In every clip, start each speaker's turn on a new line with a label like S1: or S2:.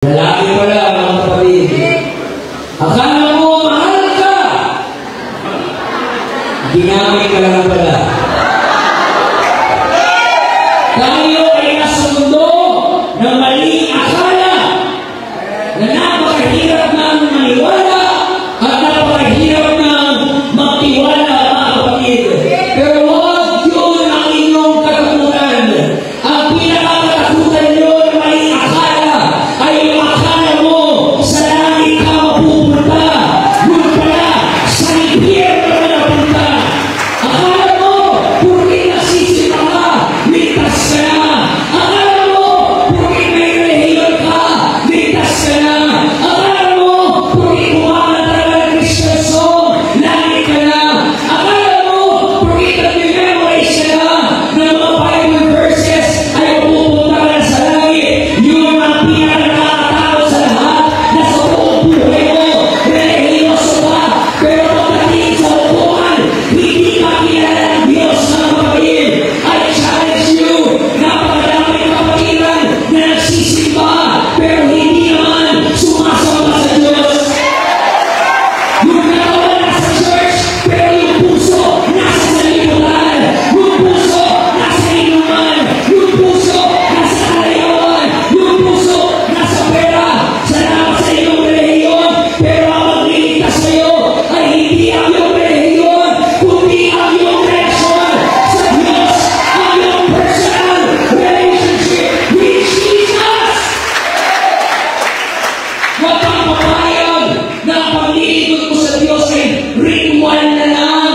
S1: Lalaki pala, mga kapatid. Akala mo, mahal ka. Ginamit ka lang pala. Tayo ay nasa mundo ng maling akala na napakahirap ng maniwala at napakahirap ng magtiwala, mga kapatid. Pero huwag yun ang inyong katakutan. Ang pinakakatakutan nyo ng maling akala ay yung akala mo sa langit ka mapupunta. Yun pala, sa impyerno ka napunta. Akala mo, porque nasisita ka, ligtas ka na. Akala mo, porque may relihiyon ka, ligtas ka na. Akala mo, porque kumana talaga ng Christian song, langit ka na. Akala mo, porque nag-memorize ka na ng mga Bible verses, ay mapupunta ka na sa langit. Yun ang pinakakatawa sa lahat na sa buong buhay mo, relihiyoso ka, pero pagdating sa upuan, hindi ka kilala ng Diyos, mga kapatid. I challenge you, napakadaming kapatiran na nagsisimba, pero hindi naman sumasamba sa Diyos. Yung katawan nasa church, pero yung puso nasa salimutan. Yung puso nasa inuman. Yung puso nasa kalayawan. Yung puso nasa pera. Salamat sa iyong relihiyon, pero ang magliligtas sa'yo ay hindi ang iyong relihiyon, kundi ang iyong relasyon sa Diyos, ang iyong personal relationship with Jesus. Huwag kang papayag na ang paglilingkod mo sa Diyos ay ritual na lang.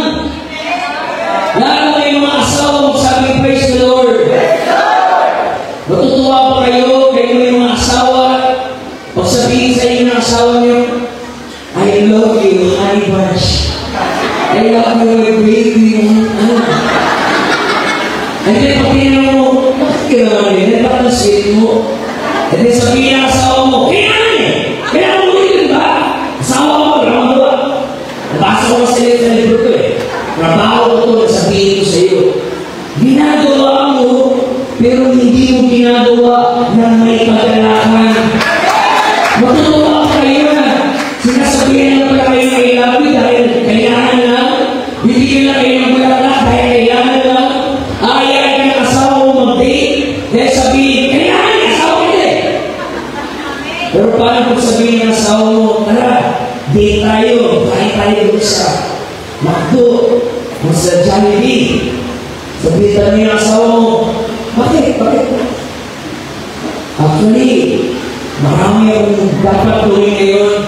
S1: Lalo kayo mga asawa, magsabi, praise the Lord. Matutuwa pa kayo yung mga asawa, pag sabihin sa inyo ng asawa niyo, I love you, honey bunch. I love you, my baby. And then pag tinanong mo, bakit ka naman yun? Bakit ang sweet mo? And then sabihin ng asawa mo, kaya mo ulitin ba? Asawa mo, trabaho. Nabasa ko kasi sa libro ko eh. Trabaho ko ito, sabihin ko sa iyo. Ginagawa mo, pero hindi mo ginagawa ng may kagalakan. Matutuwa ka kayo na sinasabihan na pala kayo ng ilawi dahil kailangan lang. Bibigyan na kayo ng bulaklak dahil kailangan lang. Ayaw ka ng asawa mo mag-date dahil sabihin, kailangan yung asawa mo eh. Pero paano kung sabihin ng asawa mo, tara, date tayo, kain tayo doon sa McDo o sa Jollibee. Sabihin niyo ng asawa mo, bakit? Actually, marami akong dapat tuloy ngayon,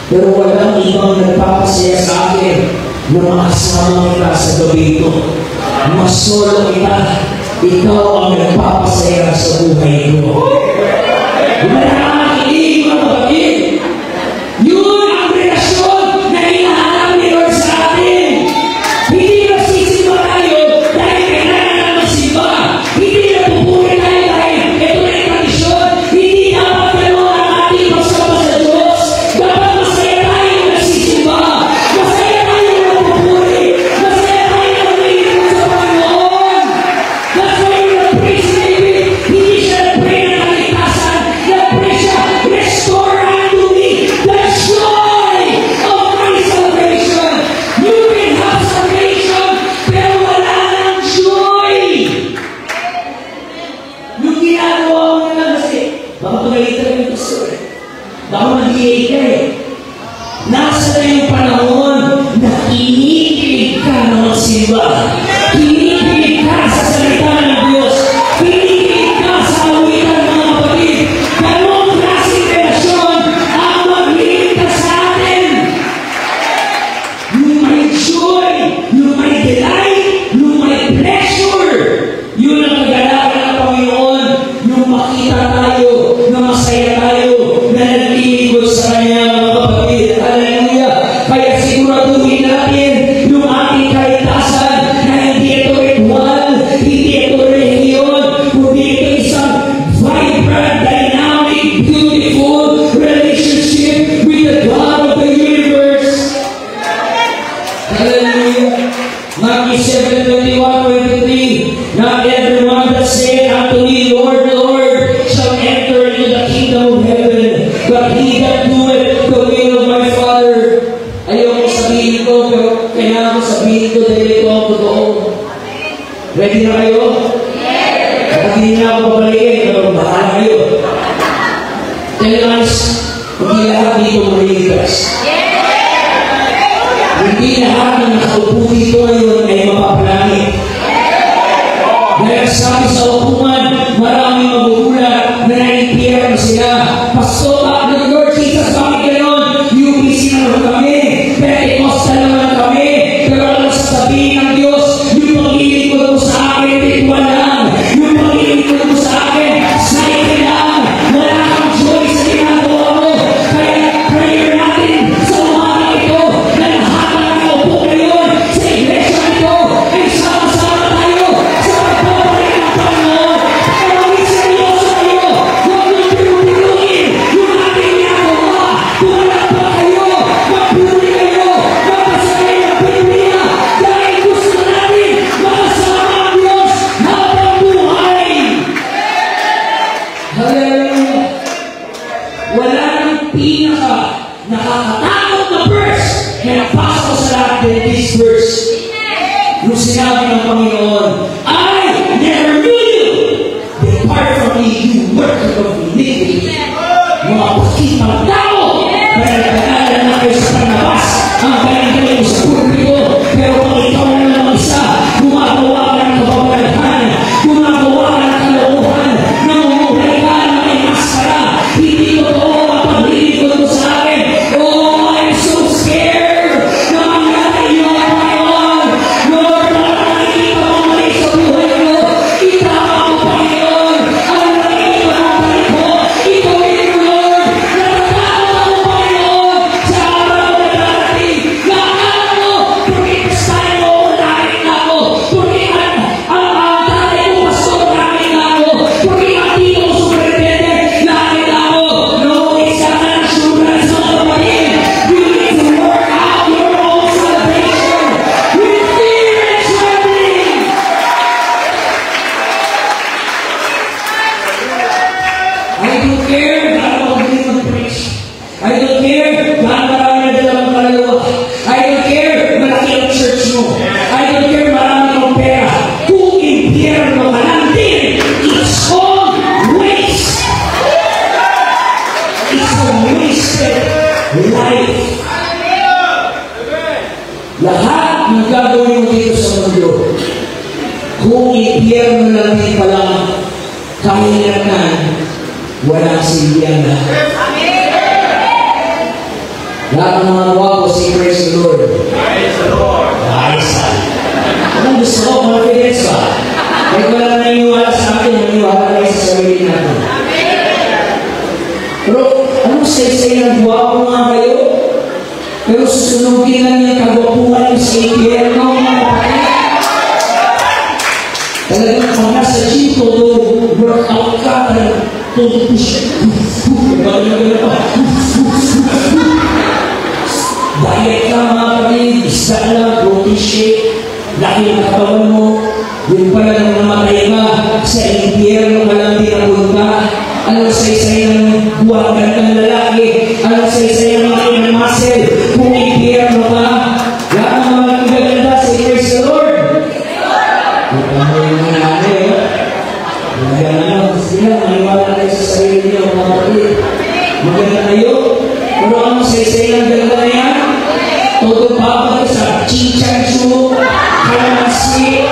S1: pero walang ibang nagpapasaya sa akin na makasama kita sa gabi ito. Mas solo kita, ikaw ang nagpapasaya sa buhay ko. Wala na makinig, mga kapatid. Yun ang relasyon na hinahanap ni Lord sa atin. Hindi nagsisimba tayo dahil kailangan na magsimba. Hindi napupuri tayo dahil ito na yung tradisyon. Hindi dapat gano'n ang ating magsama sa Diyos. Dapat masaya tayo na nagsisimba. Masaya tayo na napupuri. Masaya tayo na nagiging sa Panginoon. That's why yung nag-praise David, hindi siya nag-pray ng kaligtasan. Nag-pray siya, restore unto me the joy of my salvation. You can have salvation, pero wala ng joy. Yung ginagawa mo na lang kasi, baka pagalitan ka ng gusto eh. Baka mag-iay ka eh. Nasa na yung panahon na kinikilig ka na magsimba. Kinikilig ka sa salita ng Diyos. Kinikilig ka sa awitan, mga kapatid. Ganong klaseng relasyon ang magliligtas sa atin. Yung may joy, yung may delight, yung may pleasure. Yun ang kagalakan ng Panginoon. Yung makita tayo, na masaya tayo, na naglilingkod sa Kanya. But he that doeth the will of my Father. Ayoko sabihin ko, pero kailangan ko sabihin ko dahil ito ang totoo. Ready na kayo? At hindi na ako babalikin, pero bahala kayo. Tell us, hindi lahat dito maliligtas. Hindi lahat ng nakaupo dito ngayon ay mapapalangit. Dahil sabi sa hukuman, maraming magugulat na naiipiran sila. Pastor, Lord Jesus, bakit gano'n? UPC naman kami, Pentecostal naman kami, pero alam sasabihin ng Diyos, yung pag-ibig ko sa akin, ritual lang. Yung pag-ibig ko sa akin, cycle lang. Wala kang joy sa ginagawa mo. Kaya prayer natin sa umaga ito, na lahat na nakaupo ngayon sa iglesia ito, ay sama-sama tayo sa pagpapalik ng Panginoon. Kaya maging seryoso kayo. Huwag niyong pinupilugin yung ating ginagawa. Tumalak pa kayo. Magpuri kayo. Magpasakay ng Biblia. Dahil gusto natin makasama ang Diyos habang buhay. Hallelujah. Wala nang pinaka nakakatakot na verse na napasa ko sa lahat than this verse. Yung sinabi ng Panginoon, I never knew you. Depart from me, you worker of iniquity. Mga pakitang tao. Kaya nagkakalan na kayo sa panabas. Ang galing-galing sa publiko. Pero kung ikaw na lang isa, gumagawa ka ng kababalaghan. Gumagawa ka ng kalokohan. Namumuhay ka na may maskara. Hindi totoo ang paglilikod mo sa akin. Oh, I'm so scared na mangyari yun ang Panginoon. Lord, baka nakikita mo mali sa buhay mo. Itama mo, Panginoon. Ang nakikita mo balik mo. Itawin mo, Lord. Natatakot ako, Panginoon. Sa araw na darating. Nakakala mo, porque tayo mo, unahin na ako. Porque ang tatay ko, pastor, unahin na ako. Porque ang tito ko, superintendent, unahin na ako. No, isa ka ng assurance mga kapatid. You need to work out your own salvation with fear and trembling. I don't care gaano magaling mag-preach. I don't care gaano marami na dalang kaluluwa. I don't care malaki ang church mo. I don't care marami kang pera. Kung impyerno ka lang din, it's all waste. It's a wasted life. Lahat ng gagawin mo dito sa mundo, kung impyerno lang din palang kahirapan, walang silbihan na. Lahat ng mga wapo, say praise the Lord.
S2: Praise the Lord.
S1: Ayos ka. Anong gusto ko, confidence ka? Kahit wala na naniniwala sa akin, naniniwala kayo sa sarili natin. Pero, anong say ng wapo nga kayo? Pero susunugin na niya kagwapuhan yung sa impyerno, mga kapatid. Talagang kung nasa gym, todo workout ka, todo push. Diet ka, mga kapatid, isda lang, protein shake, laki ang katawan mo, yung pala nang namatay ka, sa impyerno ka lang dinapunta. Anong say ng buwagan ng lalaki? Anong say ng mga muscle? Kung impyerno ka, lahat ng mga nagaganda, say praise the Lord. Kita mo yung mga nanay, maganda na, sila, maniwala kayo sa sarili niyo, mga kapatid. Maganda kayo, pero anong say ng ganda na yan? Todo babag sa chichanchu, kalamansi,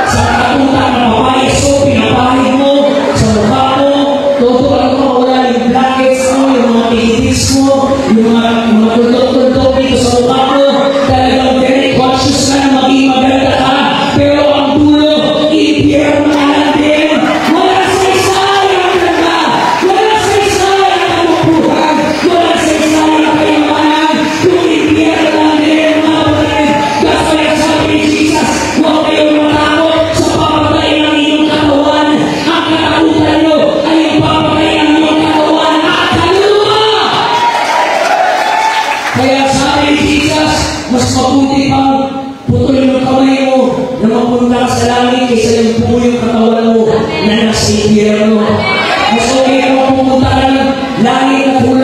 S1: sa kapunta ng papayaso, pinapahid mo, sa mukha mo, todo ano mawala yung blackheads mo, yung mga tigitis mo, yung mga tutok-tutok dito sa mukha mo, talagang very conscious na maging maganda ka, pero ang dulo, impyerno na lang din. Wala sa isayang ganda, wala sa isayang kamupuhan, wala sa isayang kayamanan, kung impyerno lang din, mga kapatid. Kaya sabi ni Jesus, huwag kayong matakot sa papatay ng inyong katawan. Ang katakutan nyo ay ang papatay ng inyong katawan at kaluluwa. Kaya sabi ni Jesus, mas mabuti pang putol yung kamay mo na mapunta ka sa langit kaysa yung puno yung katawan mo na nasa impyerno. Mas okay na pumunta ka ng langit na puno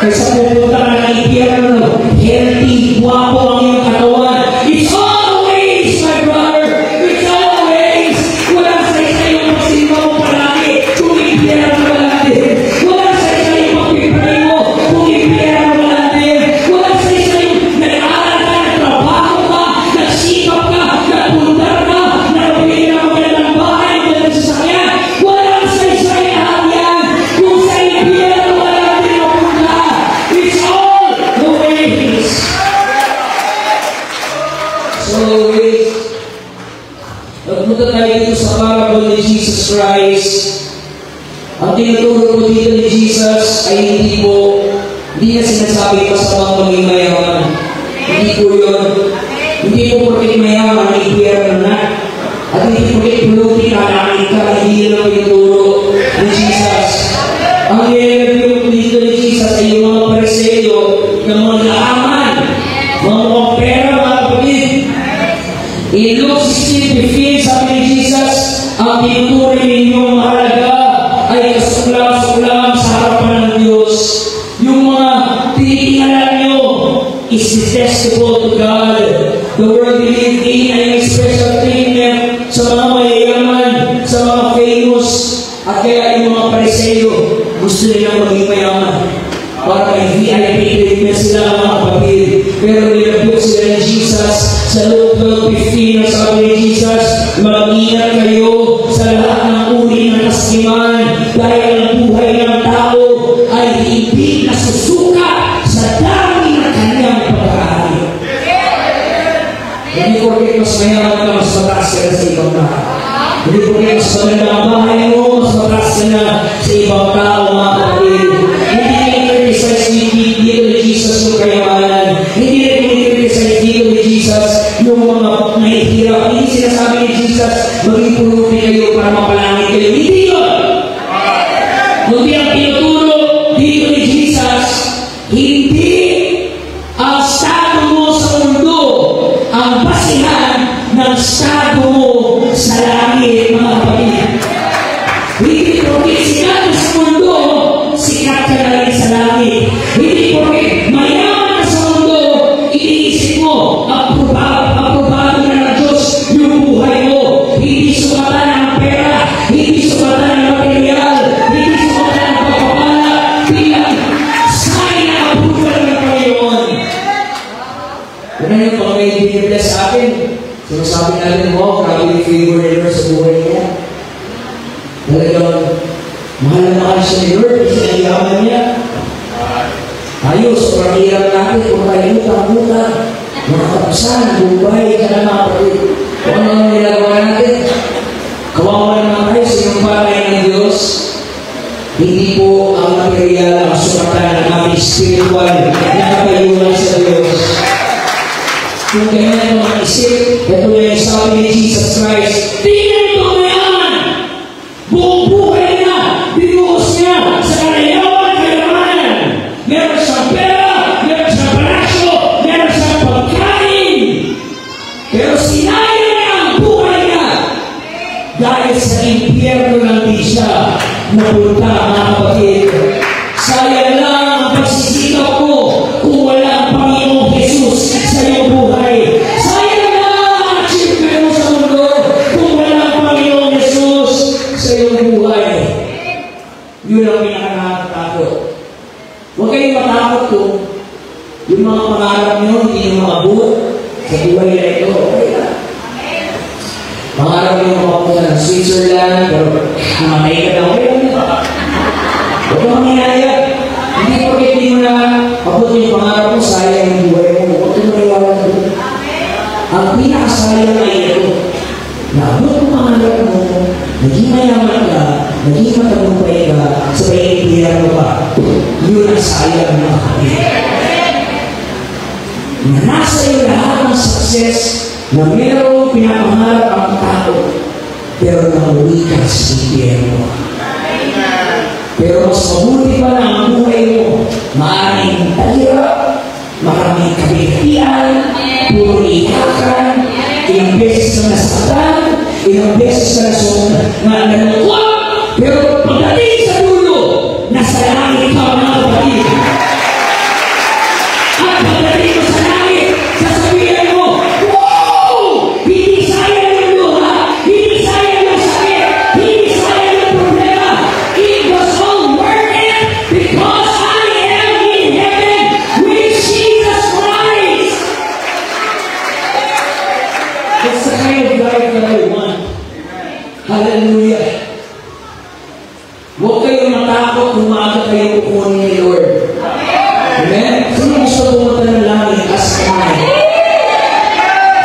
S1: Kaysa pupunta ka ng impyerno, healthy, guwapo ang iyong katawan. It's always, my brother, it's always, wala sa isa yung magsimba mo palagi, kung impyerno ka natin. Wala sa isa yung pagpipray mo, kung impyerno ka natin. Wala sa isa yung nag-aaral ka, nagtrabaho ka, nagsikap ka, nagpundar ka, nabigyan ng magandang bahay, magandang sasakyan. Wala sa isa yung lahat yan. Kung sa impyerno ka natin mapunta, it's all the ways. So, nagpunta tayo dito sa parable ni Jesus Christ. Ang tinuturo ko dito ni Jesus ay hindi na sinasabi pa sa mga maging mayaman. Hindi po yun. Hindi po porkit mayaman ay impyerno na. At hindi porkit pulutin kakain ka, hindi yun ang tinuturo ni Jesus. Ang nilagay dito ni Jesus ay yung mga Pariseo na mga naaman, mga mukhang pera, mga kapatid. In Luke 16:15, sabi ni Jesus, ang tinuturing ninyong mahalaga ay kasuklam-suklam sa harapan ng Diyos. Yung mga tinitingnan nyo is detestable to God. The world we live in ay may special treatment sa mga mayayaman, sa mga famous, at kaya yung mga Pariseo gusto nilang maging mayaman. Para may VIP treatment sila mga kapatid. Pero nilabot sila ni Jesus sa Luke 12:15 ang sabi ni Jesus, mag-ingat kayo sa lahat ng uri ng kaskiman dahil ang buhay ng tao ay hindi nasusuka sa dami ng kanyang pag-aari. Hindi ko rin mas mayaman ka, mas mataas ka na sa ibang tao. Hindi ko rin mas maganda ang bahay mo, mas mataas ka na sa ibang tao mga kapatid. Hindi i-criticize dito ni Jesus yung kayamanan. Hindi i-criticize dito ni Jesus yung mga nahihirap. Hindi sinasabi ni Jesus, maging pulutin kayo para mapalangit kayo. Hindi yun! Kundi ang tinuturo dito ni Jesus, hindi ang estado mo sa mundo ang basihan ng estado mo sa langit, mga kapatid. Hindi porkit sikat ka sa mundo, sikat ka na rin sa langit. Hindi porkit mayaman ka sa mundo, iniisip mo, aprobado na ng Diyos yung buhay mo. Hindi sumatan ang pera, hindi sumatan ang material, hindi sumatan ang pagpapala, bilang sign na approval ng Panginoon. Ano yung pag may binibless sa akin? Sinasabi natin mo, grabe yung favor ni Lord sa buhay niya. Talagang, mahal na mahal siya ni Lord kasi nayaman niya. Ayos, sobrang hirap natin, kung tayo utang-utang, makakapasan, buhay, ka na mga kapatid. Kung ano ang nilagawa natin, kawawa naman tayo sa iyong palay ng Diyos. Hindi po ang material ang sumatan ng aming spiritual na kapayunan sa Diyos. Kung ganyan ang mga isip, ito na yung sabi ni Jesus Christ, tingnan ito mayaman! Buong buhay na, binuhos niya sa kanayawan, kayamanan. Meron siyang pera, meron siyang palasyo, meron siyang pagkain. Pero sinayang niya ang buhay niya dahil sa impyerno lang din siya napunta, mga kapatid. Sayang lang ang pagsisikaw ko kung wala ang Panginoong Jesus sa iyong buhay. Sayang lang ang achievement mo sa mundo kung wala ang Panginoong Jesus sa iyong buhay. Yun ang pinaka-nakakatakot. Huwag kayong matakot kung yung mga pangarap nyo hindi nyo makabot sa buhay na ito. Okay lang. Pangarap nyo makapunta ng Switzerland, pero namatay ka na, okay lang yun. Huwag kang mangyayag. Hindi ko hindi mo na abot yung pangarap mo, sayang yung buhay mo. Huwag kang maniwala doon. Ang pinakasayang ay ito. Naabot mo pangarap mo, naging mayaman ka, naging matagumpay ka, sa pag-iipihan mo pa. Yun ang sayang ng kapatid. Na nasa iyo lahat ng success na mayroong pinapangarap ang tao, pero namuwi ka sa impyerno. Pero mas mabuti pa lang ang buhay mo. Maraming talira, maraming kabigatian, puro ihakan, ilang beses na nasaktan, ilang beses na nalungkot, pero pagdating sa dulo, nasa langit ka, mga kapatid. Hallelujah. Huwag kayong matakot kung maaga kayo kukunin ni Lord. Amen? Sino gusto pumunta ng langit? Ask kamay.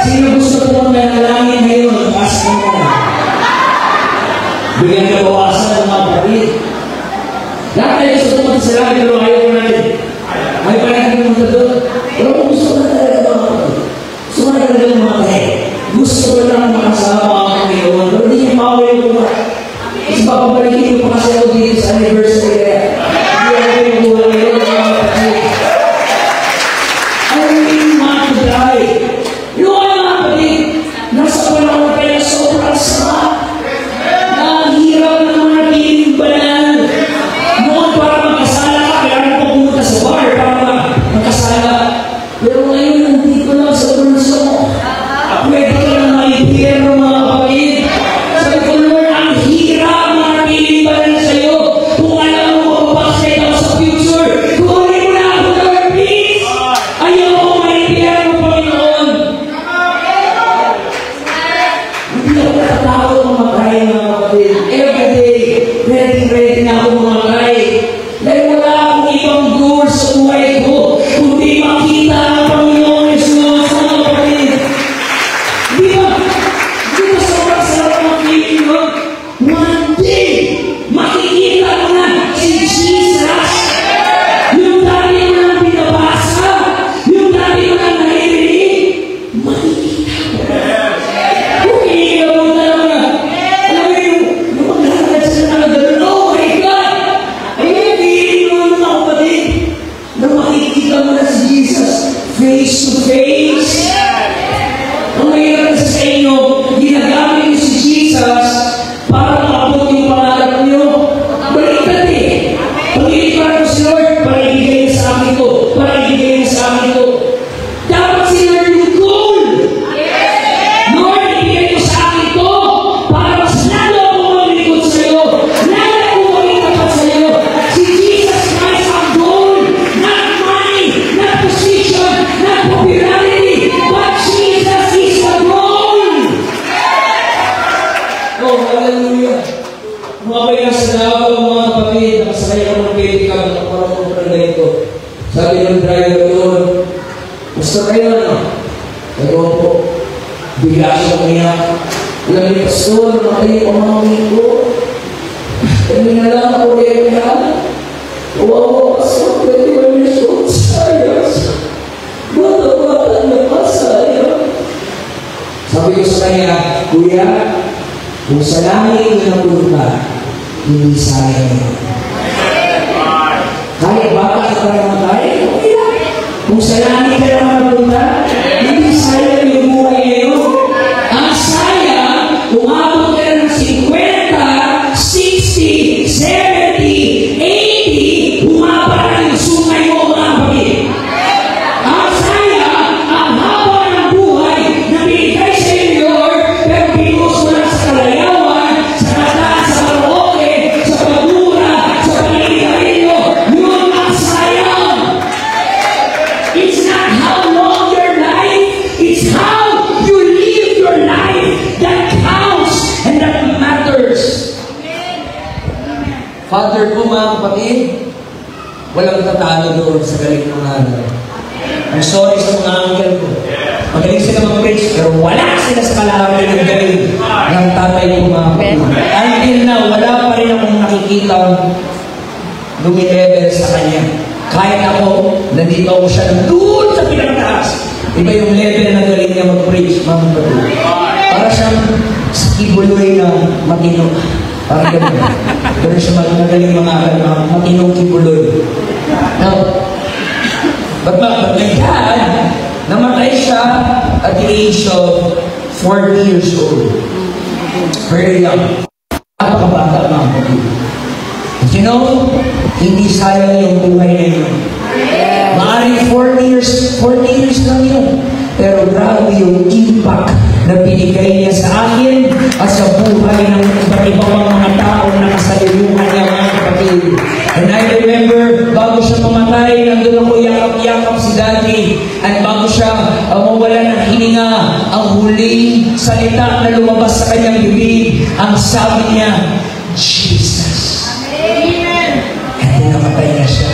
S1: Sino gusto pumunta ng langit ngayon? Ask kamay. Bigyan ka bawasan ng mga kapatid. Lahat tayo gusto pumunta sa langit, pero ayaw ko natin. Ayaw pa natin pumunta doon. Pero kung gusto ka talaga mga kapatid, gusto ka talaga mamatay. Gusto ko lang makasama ang Panginoon. Pero hindi niya mawala ko ba? Kasi papabalikin ko pa kasi ako dito sa anniversary kaya. Hindi ako yung buhay ngayon ng mga kapatid. I really want to die. You know what, mga kapatid? Nasa panahon tayo na sobrang sama. Nahihirap na mga piling banal. Noon para magkasala ka, kaya mo pumunta sa bar para magkasala. Pero ngayon, nandito lang sa bulso mo. Pwede ka lang maipiro mga kapatid. Sabi ko, Lord, ang hirap mga piling banal sa'yo. Kung alam mo mapapaksit ako sa future, kunin mo na ako, Lord, please. Ayaw ko maipiro mo, Panginoon. Hindi ako natatakot mamatay mga kapatid. Every day, ready na ako mamatay. Dahil wala akong ibang goal sa buhay ko, kundi makita ang Panginoon Jesus mga kapatid. Di ba? Di ba sobrang sarap ng feeling mo? One day, makikita mo na si Jesus. Yung dati mo lang binabasa, yung dati mo lang naririnig, makikita mo na. Kung inigaw mo talaga, alam mo yung maglalagad sila na gano'n, oh my God! Ayun yung feeling mo mga kapatid, na makikita mo na si Jesus face to face. Ang mahirap kasi sa inyo, ginagamit niyo si Jesus para makabot yung pangarap niyo. Baliktad eh. Pag-iiparan ko si Lord, para ibigay niya sa akin ko. Para ibigay niya sa akin ko. Dapat si Lord yung goal. Lord, ibigay niyo sa akin ko para mas lalo ako malikod sa iyo. Lalo ako maging tapat sa iyo. Si Jesus Christ ang goal. Not money, not position, not popularity, but Jesus is the goal. Oh, hallelujah. Mga kailang sa Davao, mga kapatid, nakasakay ako ng pedicab na parang mga pranday ko. Sabi ng driver doon, gusto kayo ano? Sabi ko po, bigla siya umiyak. Alam niyo, pastor, namatay yung pamangkin ko. Kami na lang ako rin na. Wow, pastor, 21 years old, sayas. Bata-bata na pa, sayas. Sabi ko sa kanya, Kuya, kung sa langit na punta, hindi sayang yun. Kahit baka sa panamatay, okay lang. Kung sa langit ka naman punta, hindi sayang yung buhay ngayon. Ang sayang, umabot ka ng 50, 60, 70, 80, humaba na yung sungay mo mga kapatid. Ang sayang, ang haba ng buhay na binigay sa iyo, Lord, pero pinos mo lang sa kalayawan, sa mata, sa karaoke, sa pagmura, sa panigarilyo, yun ang sayang. It's not how long your life, it's how you live your life that counts and that matters. Father ko mga kapatid, walang tatalo doon sa galing ng araw. I'm sorry sa mga uncle ko. Magaling sila mag-preach, pero wala sila sa kalaman ng galing ng tatay ko mga kapatid. Until now, wala pa rin akong nakikita lumilevel sa kanya. Kahit ako, nandito ako siya doon sa pinakataas. Iba yung level na galing niya mag-preach, mga kapatid. Para siyang kibuloy na matino. Parang gano'n. Gano'n siya magaling mga matinong kibuloy. Now, but my dad, namatay siya at the age of 40 years old. Very young. Napakabata mga kapatid. You know, hindi sayang yung buhay na yun. Maaaring 40 years lang yun. Pero grabe yung impact na binigay niya sa akin at sa buhay ng iba't ibang mga tao na kasaluyuhan niya mga kapatid. And I remember, bago siya mamatay, nandun ako yakap-yakap si Daddy. At bago siya mawala ng hininga, ang huling salita na lumabas sa kanyang bibig, ang sabi niya, Jesus.
S2: Amen.
S1: At namatay na siya.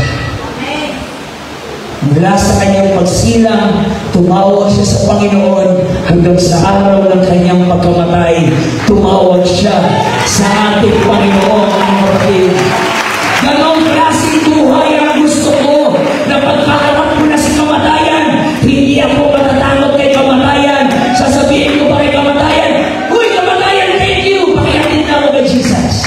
S1: Mula sa kanyang pagsilang, tumawag siya sa Panginoon hanggang sa araw ng kanyang pagkamatay. Tumawag siya sa ating Panginoon, mga kapatid. Ganong klaseng buhay ang gusto ko na pagkaharap ko na sa kamatayan, hindi ako matatakot kay kamatayan. Sasabihin ko pa kay kamatayan, "Uy, kamatayan, thank you! Pakiatin na ako kay Jesus.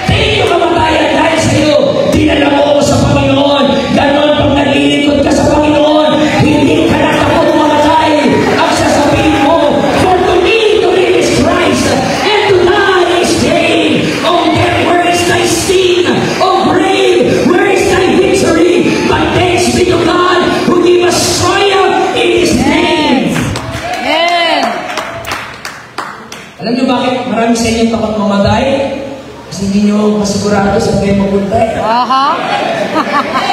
S1: Thank you, kamatayan, dahil sa iyo, dinala mo ako sa Panginoon." Ganon pag naglilingkod ka sa Panginoon, hindi ka natakot mamatay. Ang sasabihin mo, "For to me, to live is Christ, and to die is gain." Oh, death, where is thy sting? Oh, grave, where is thy victory? But thanks be to God who gave us triumph in His name.
S2: Amen.
S1: Alam niyo bakit marami sa inyo takot mamatay? Kasi hindi niyo masigurado sa kayo mapunta.
S2: Aha.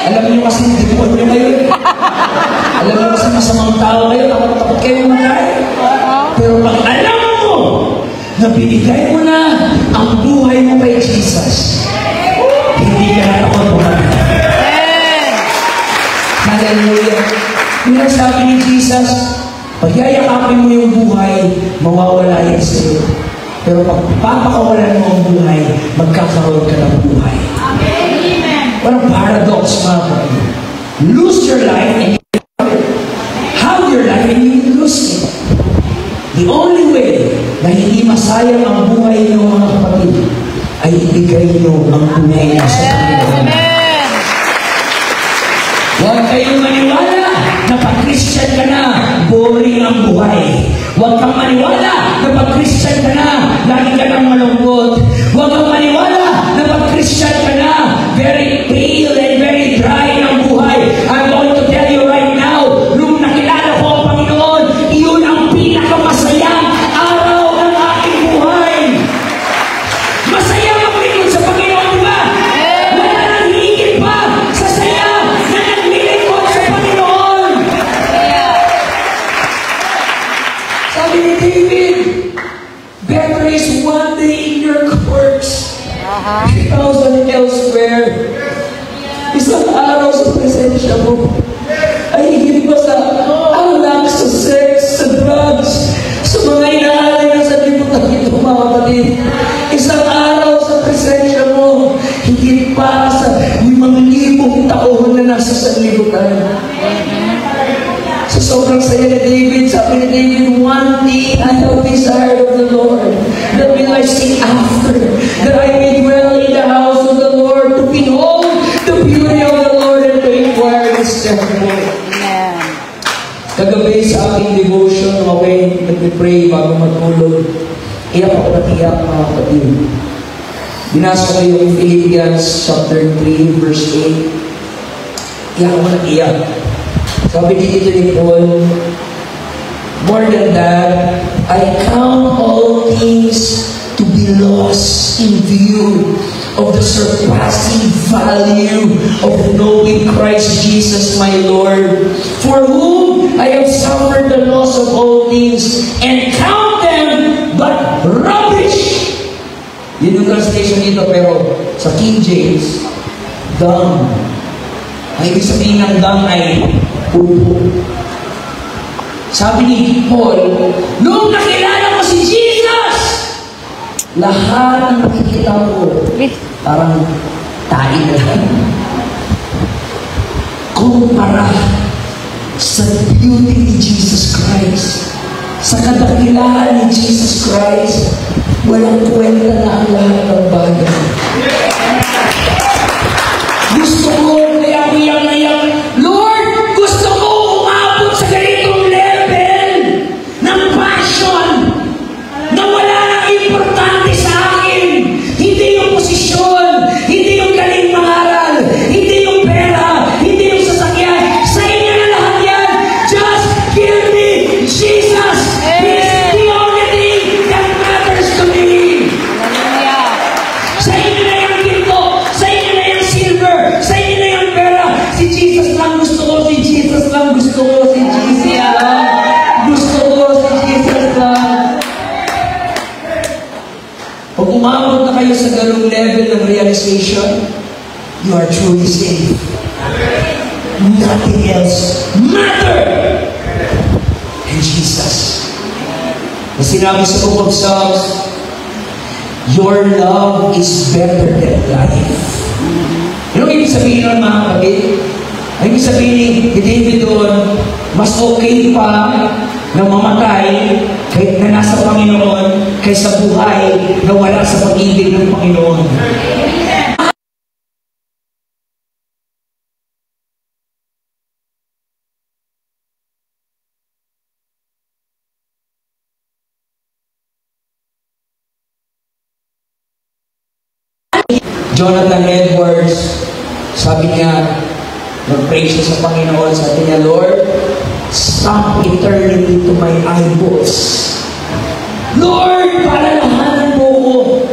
S1: Alam niyo kasi dipon niyo ngayon. Alam niyo kasi masamang tao kayo, takot kayo mamatay. Pero pag alam mo na binigay mo na ang buhay mo kay Jesus, hindi ka na takot mamatay.
S2: Amen.
S1: Hallelujah. Yung sabi ni Jesus, pag yayakapin mo yung buhay, mawawala yan sa iyo. Pero pag papakawalan mo ang buhay, magkakaroon ka ng buhay.
S2: Amen.
S1: What a paradox, mga kapatid. Lose your life and you have your life and you lose it. The only way na hindi masayang ang buhay niyo, mga kapatid, ay ibigay niyo ang buhay niyo sa Panginoon.
S2: Amen.
S1: Huwag kayong maniwala na pag-Christian ka na, boring ang buhay. Huwag kang maniwala na pag-Christian ka na, lagi ka nang malungkot. Huwag kang maniwala na pag-Christian ka na, very pale and very dry ang buhay. I'm going to tell you right now, nung nakilala ko ang Panginoon, iyon ang pinakamasayang araw ng aking buhay. Masaya maglingkod sa Panginoon, di ba? Wala nang higit pa sa saya na naglilingkod sa Panginoon. Sabi ni David, better is one day in your courts, 1,000 elsewhere. Isang araw sa presensya mo ay higit pa sa alak, sa sex, sa drugs, sa mga inaalay na sa libutan ito, mga kapatid. Isang araw sa presensya mo, higit pa sa 5,000 taon na nasa sanlibutan. So sobrang saya ni David, sabi ni David, one thing I have desired of the Lord, that will I seek after, that I may dwell in the house of the Lord, to behold the beauty of the Lord and to inquire His temple.
S2: Amen.
S1: Kagabi sa ating devotion, okay, nag-pray bago matulog. Iyak ako na iyak, mga kapatid. Binasa ko yung Philippians chapter 3, verse 8. Iyak ako na iyak. Sabi dito ni Paul, more than that, I count all things to be lost in view of the surpassing value of knowing Christ Jesus my Lord, for whom I have suffered the loss of all things, and count them but rubbish. Yun yung translation nito, pero sa King James, dung. Ang ibig sabihin ng dung ay pupo. Sabi ni Paul, nung nakilala mo si Jesus, lahat ng nakikita mo, parang tayo na lang. Kumpara sa beauty ni Jesus Christ, sa kadakilaan ni Jesus Christ, walang kwenta na ang lahat ng bagay. Gusto ko, kaya iyak na iyak, Lord, gusto ko umabot sa ganitong level ng passion na wala nang importante sa akin. Hindi yung posisyon, hindi yung galing mangaral, hindi yung pera, hindi yung sasakyan. Sa inyo na lahat yan. Just give me Jesus. He's the only thing that matters to me.
S2: Hallelujah.
S1: Sa inyo yung level ng realization, you are truly saved. Nothing else matter. And Jesus. Na sinabi sa Book of Psalms, your love is better than life. Ano ibig sabihin nun, mga kapatid? Ang ibig sabihin ni David doon, mas okay pa na mamatay kahit na nasa Panginoon kaysa buhay na wala sa pag-ibig ng Panginoon. Jonathan Edwards, sabi niya, nag-pray siya sa Panginoon, sabi niya, Lord, stop eternity to my eyeballs. Lord, palalahanan mo ko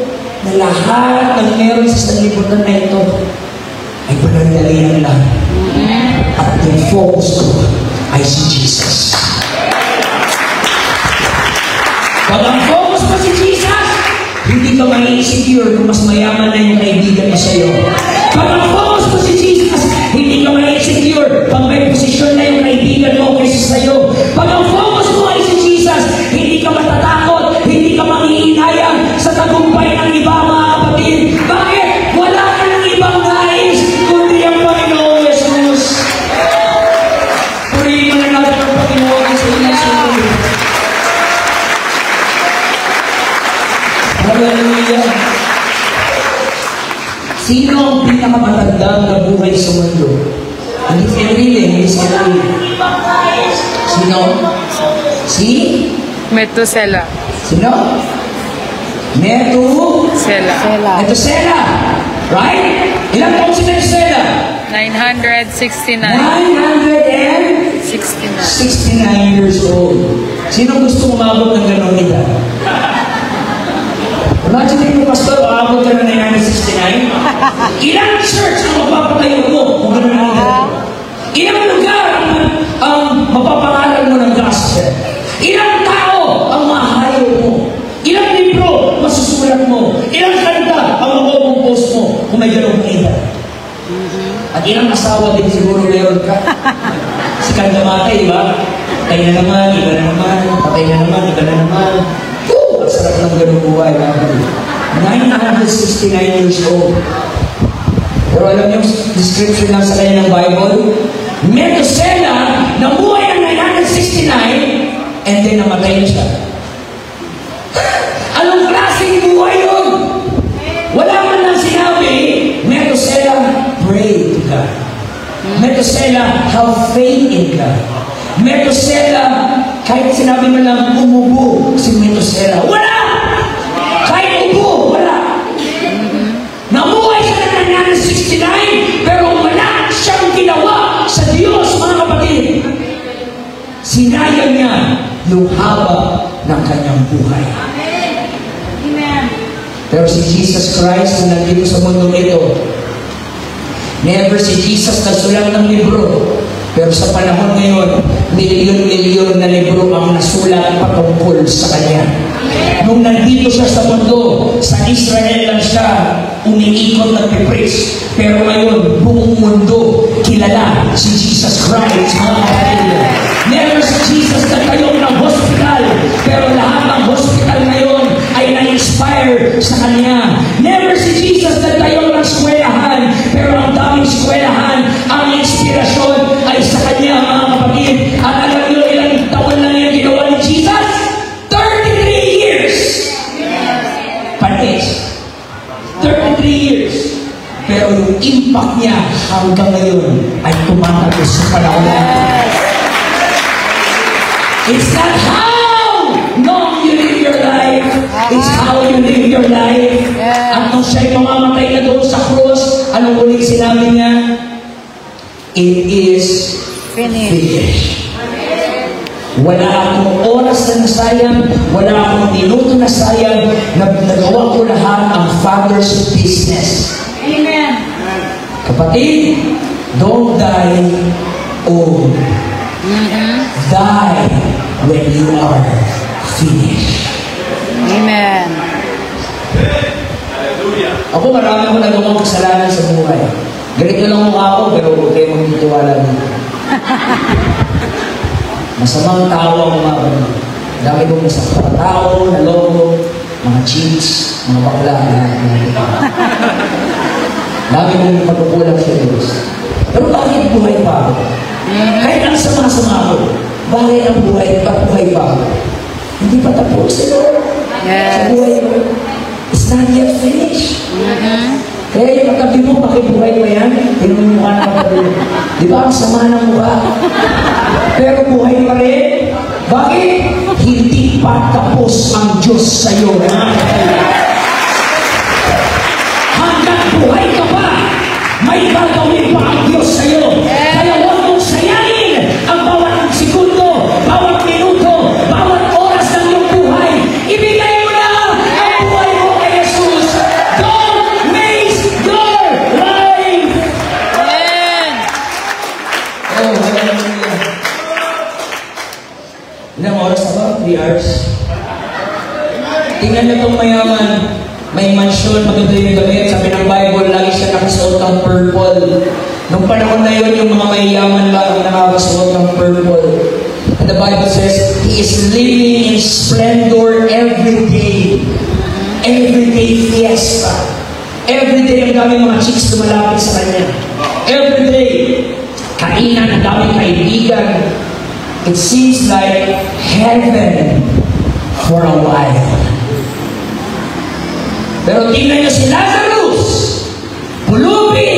S1: na lahat ng meron sa sanlibutan na ito ay panandalian lang. At yung focus ko ay si Jesus. Pag ang focus mo si Jesus, hindi ka mai-insecure kung mas mayaman na yung kaibigan mo sa'yo. Pag ang focus mo si Jesus, hindi ka mai-insecure pag may posisyon na yung kaibigan mo kaysa sa'yo. Pag ang focus mo ay si Jesus, hindi ka matatakot, hindi ka mangihinayang sa tagumpay ng iba, mga kapatid. Bakit? Wala ka ng ibang nais, kundi ang Panginoon Jesus. Purihin mo na natin ang Panginoon sa inasyon. Hallelujah. Sino ang pinakamatandang nabuhay sa mundo? Hindi si Enrile, hindi si Enrile. Sino? Si?
S2: Methuselah.
S1: Sino? Methuselah. Right? Ilang taon si Methuselah?
S2: 969.
S1: 969 years old. Sino gusto umabot ng gano'ng edad? Imagine mo, Pastor, aabot ka na 969? Ilang church ang mapapatayo mo kung gano'n ang edad? Ilang lugar ang mapapangalan mo ng gospel? Ilang tao ang mahayo mo? Ilang libro masusulat mo? Ilang kanta ang makukompose mo kung may gano'ng edad? At ilang asawa din siguro meron ka? Si kanda matay, di ba? Patay na naman, iba na naman, patay na naman, iba na naman. Ang sarap ng ganung buhay. 969 years old. Pero alam niyo, description lang sa kanya ng Bible, Methuselah, namuhay ang 969 and then namatay na siya. Anong klaseng buhay yun? Wala man lang sinabi, Methuselah prayed to God. Methuselah have faith in God. Methuselah, kahit sinabi mo lang umubo si Methuselah, wala! Kahit ubo, wala! Namuhay siya ng 969, pero wala siyang ginawa sa Diyos, mga kapatid. Sinayang niya yung haba ng kanyang buhay.
S2: Amen.
S1: Pero si Jesus Christ na nandito sa mundo ito, never si Jesus nagsulat ng libro. Pero sa panahon ngayon, milyon-milyon na libro ang nasulat patungkol sa Kanya. Nung nandito siya sa mundo, sa Israel lang siya umiikot at pipreach. Pero ngayon, buong mundo kilala si Jesus Christ, mga kapatid. Never si Jesus nagtayo ng hospital, pero lahat ng hospital ngayon ay na-inspire sa Kanya. Never si Jesus nagtayo ng eskwelahan, pero ang daming eskwelahan, ang inspirasyon ay sa Kanya, mga kapatid. At alam niyo ilang taon lang yan ginawa ni Jesus? 33 years! Panis. 33 years. Pero yung impact niya hanggang ngayon ay tumatagos sa panahon natin. It's not how long you live your life. It's how you live your life. At nung siya'y mamamatay na doon sa cross, anong uling sinabi niya? It is finished. Wala akong oras na nasayang, wala akong minuto na sayang, nagawa ko lahat ang Father's business.
S2: Amen.
S1: Kapatid, don't die old. Die when you are finished.
S2: Amen.
S3: Hallelujah.
S1: Ako marami akong nagawang kasalanan sa buhay. Ganito lang mukha ako, pero huwag kayo magtitiwala dito. Masamang tao ang umaban. Dami kong masakta tao, naloko, mga cheats, mga bakla, dami kong pagkukulang sa Diyos. Pero bakit buhay pa ako? Kahit ang sama-sama ko, bakit ang buhay pa ako? Hindi pa tapos, Lord. Sa buhay ko, it's not yet finished. Kaya yung katabi mo, pakibuhay mo yan, tinong mukha na katabi mo. Di ba ang sama ng mukha? Pero buhay pa rin. Bakit? Hindi pa tapos ang Diyos sa iyo. Hanggang buhay ka pa, may gagawin pa ang Diyos sa iyo. Kaya huwag mong sayangin ang bawat segundo, bawat minuto, bawat oras ng iyong buhay. Ibigay mo na ang buhay mo kay Jesus. Don't waste your life.
S2: Amen.
S1: Oh, hallelujah. Ilang oras na ba? 3 hours? Tingnan niyo itong mayaman. May mansion, maganda yung gamit. Sabi ng Bible, lagi siya nakasuot ng purple. Nung panahon na yun, yung mga mayayaman lang ang nakakasuot ng purple. And the Bible says, He is living in splendor every day. Every day fiesta. Every day ang daming mga chicks lumalapit sa kanya. Every day, kainan, ang daming kaibigan. It seems like heaven for a while. Pero tingnan niyo si Lazarus, pulubi,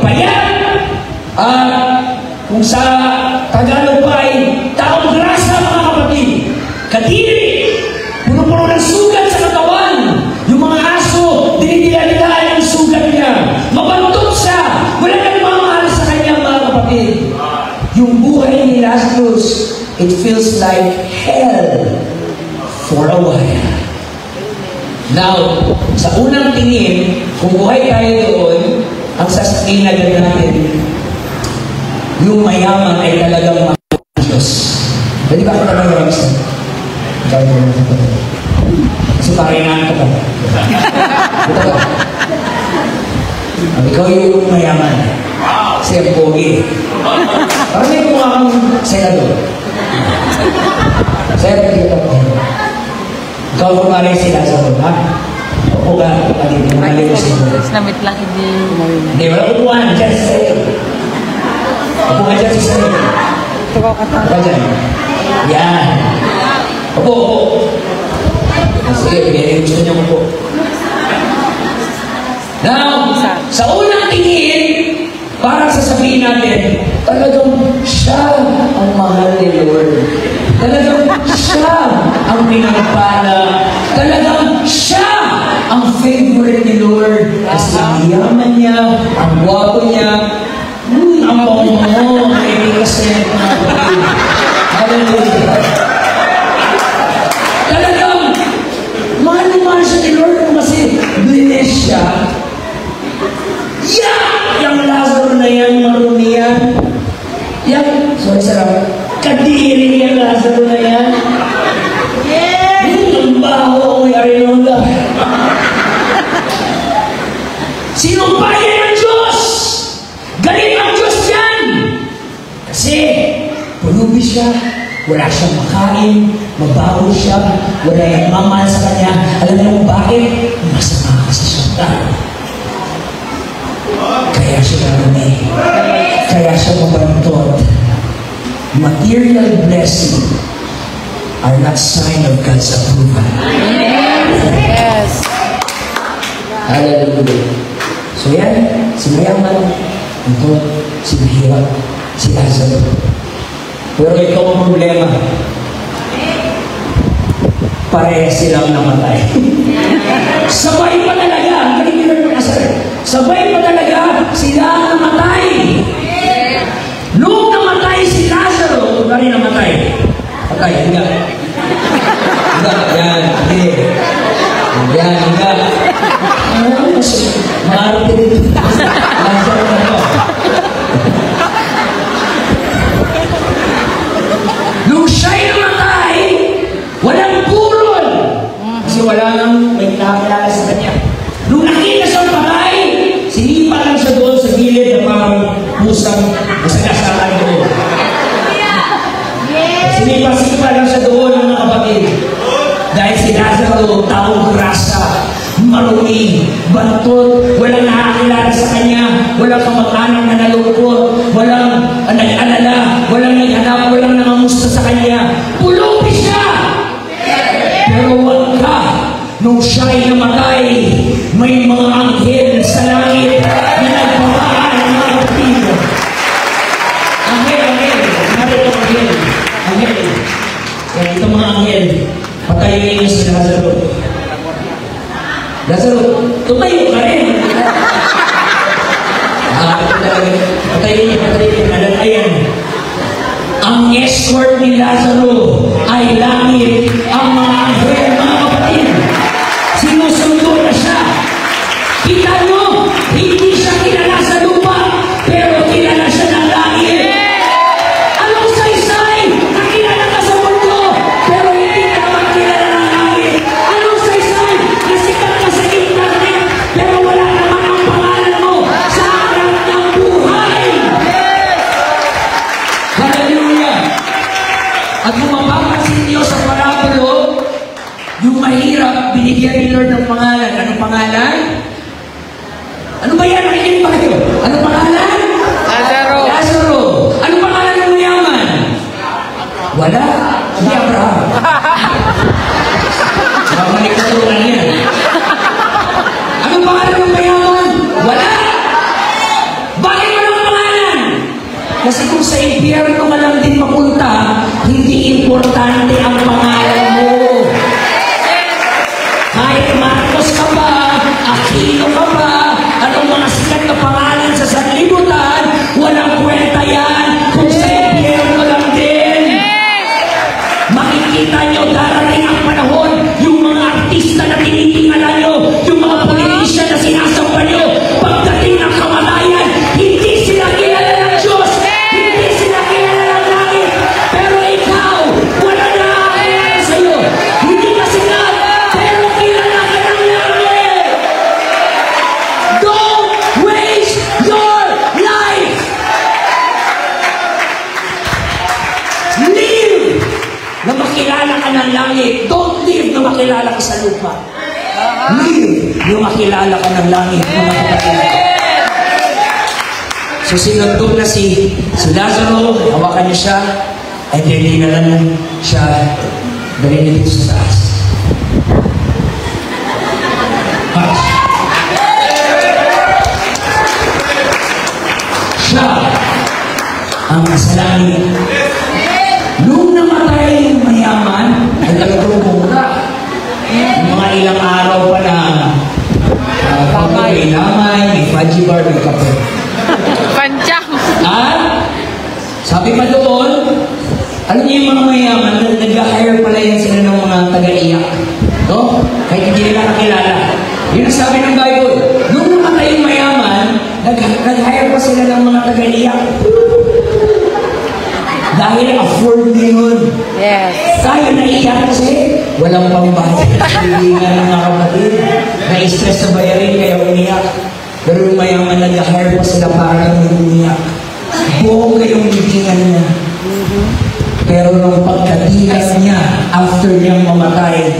S1: payat, kung sa Tagalog pa ay taong grasa, mga kapatid, kadiri, puno-puno ng sugat sa katawan, yung mga aso, dinidila-dilaan ang sugat niya, mabantot siya, wala nang mamahal sa kanya, mga kapatid. Yung buhay ni Lazarus, it feels like hell for a while. Now, sa unang tingin, kung buhay tayo doon, ang sasabihin agad natin, yung mayaman ay talagang mahal ng Diyos. Pwede ba ako naman yung isa? Ikaw yung mga kapatid. Kasi parinaan ko ka. Ito ba? Ikaw yung mayaman. Kasi ang pogi. Parang may kumuha kang senador. Saya pergi ke kau kemarin si Lazarus, ha? Opo ka, pati mengalir ko sila.
S2: Namit lang hindi
S1: Hindi, wala upuan, dyan sa sa'yo. Opo nga dyan sa sa'yo. Opo dyan. Yan. Opo. Sige, bigyan yung gusto niyo opo. Now, sa unang tingin, parang sasabihin natin, talagang siya ang mahal ni Lord. Talagang siya ang pinagpala. Talagang siya ang favorite ni Lord. Kasi ang yaman niya, ang guwapo niya, ang bango mo, kasi hallelujah. Talagang mahal naman siya ni Lord kasi bless siya. Yang Lazaro na yan, marumi yan. Kadiri yang Lazaro na yan. Ang baho ang Arinola. Sinumpayan ng Diyos. Galing ang Diyos yan. Kasi pulubi siya, wala siyang makain, mabaho siya, wala yung mamahal sa kanya. Alam mo bakit? Masama ka sa siyang. Kaya siya marami. Kaya siya mabantot. Material blessing are not sign of God's approval.
S2: Yes.
S1: Hallelujah. So yan, si mayaman, ito, si mahirap, si Lazaro. Pero ito ang problema. Pareha silang namatay. Sabay pa talaga, sabay pa talaga sila namatay. Nung namatay si Lazaro, rin namatay. Patay, hingga. Yan, hindi. Yan, hingga. Maarap din. Lazaro na ito. Nung siya'y namatay, walang purol. Kasi wala nang may nakakilala sa kanya. Nung nakita siyang kusang masagasaan ko. Sinipa lang siya doon ng mga kapatid. Dahil si Lazaro, taong grasa, marumi, bantot, walang nakakilala sa kanya, walang kamag-anak na nalungkot, walang nag-alala, walang naghanap, walang nangamusta sa kanya. Pulubi siya! Pero wag ka, nung siya'y namatay, may mga anghel sa langit na nagpapaan ng mga kapatid. Anghel. Narito anghel. Anghel. Kaya ito mga anghel, patayin niyo si Lazaro. Lazaro, tumayo ka rin. Patayin niyo. Ayan. Ang escort ni Lazaro ay langit. Ang mga anghel, mga kapatid, sinusundo na siya. Kita mo, hindi siya kilala sa lupa, pero kilala siya ng langit. Anong saysay? Nakilala ka sa mundo, pero hindi ka naman kilala ng langit. Anong saysay? Nasikat ka sa internet, pero wala naman ang pangalan mo sa harap ng buhay. Hallelujah! At kung mapapansin niyo sa parabulo, yung mahirap, binigyan ni Lord ng pangalan. Anong pangalan? Ano ba yan? Nakikinig ba kayo? Anong pangalan? Lazaro. Anong pangalan ng mayaman? Wala. Hindi Abraham. Mamalik na tulan yan. Anong pangalan ng mayaman? Wala. Bakit walang pangalan? Kasi kung sa impyerno ka lang din mapunta, hindi importante ang pangalan mo. Kahit Marcos ka pa, Aquino ka pa, anong mga sikat na pangalan sa sanlibutan, walang kwenta yan kung sa impyerno lang din. Makikita nyo, darating ang panahon, yung mga artista na tinitingala nyo, yung mga politician na sinasamba nyo, pagdating ng kamatayan, hindi sila kilala ng Diyos, hindi sila kilala ng langit, pero ikaw, wala na kakilala sa'yo. Hindi ka sikat, pero kilala ka ng langit. Don't waste your life. Live na makilala ka ng langit. Don't live na makilala ka sa lupa. Live na makilala ka ng langit, mga kapatid. So sinundog na si Lazaro, hawakan niya siya, and then dinalan siya, dali niya dito sa taas. Siya ang kasalangit. Nung namatay yung mayaman, ay nagtulong ka. Mga ilang araw pa na may lamay, may fudgy bar, may kape.
S2: Panchang.
S1: At sabi pa doon, alam niyo yung mga mayaman, nag-hire pala yan sila ng mga taga-iyak. No? Kahit hindi nila nakilala. Yun ang sabi ng Bible. Nung namatay yung mayaman, nag-hire pa sila ng mga taga-iyak. Dahil afford na yun.
S2: Yes.
S1: Tayo naiyak kasi walang pambayad. Hindi nga ng mga kapatid. Na-stress sa bayarin kaya umiyak. Pero yung mayaman nag-hire pa sila para umiyak. Buong kayong bitingan niya. Pero nung pagkatikas niya, after niyang mamatay,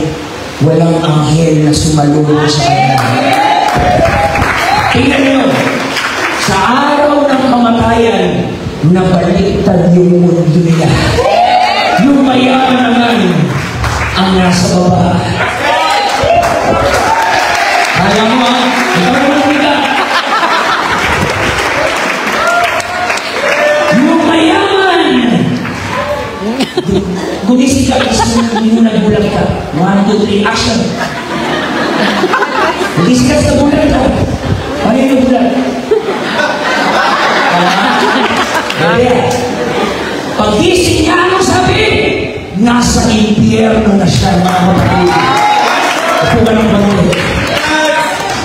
S1: walang anghel na sumalubong sa kanya. Tingnan niyo, sa araw ng kamatayan, nabaliktad yung mundo nila. Yung mayaman naman ang nasa baba. Kaya mo, ikaw naman kita. Yung mayaman, gumising ka kasi hindi mo nagbulag ka. 1, 2, 3, action. Gumising ka sa bulag ka. Paano yung bulag? Pag-gising niya, ano sabi? Nasa impyerno na siya, mga kapatid. Ito ka ng pagod.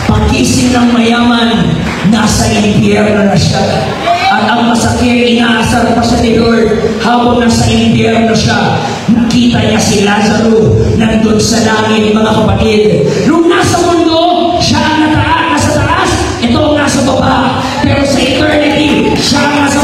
S1: Pag-gising ng mayaman, nasa impyerno na siya. At ang masakit, inaasar pa siya ni Lord. Habang nasa impyerno siya, nakita niya si Lazaro nandun sa langit, mga kapatid. Nung nasa mundo, siya ang nasa taas. Ito ang nasa baba. Pero sa eternity, siya ang nasa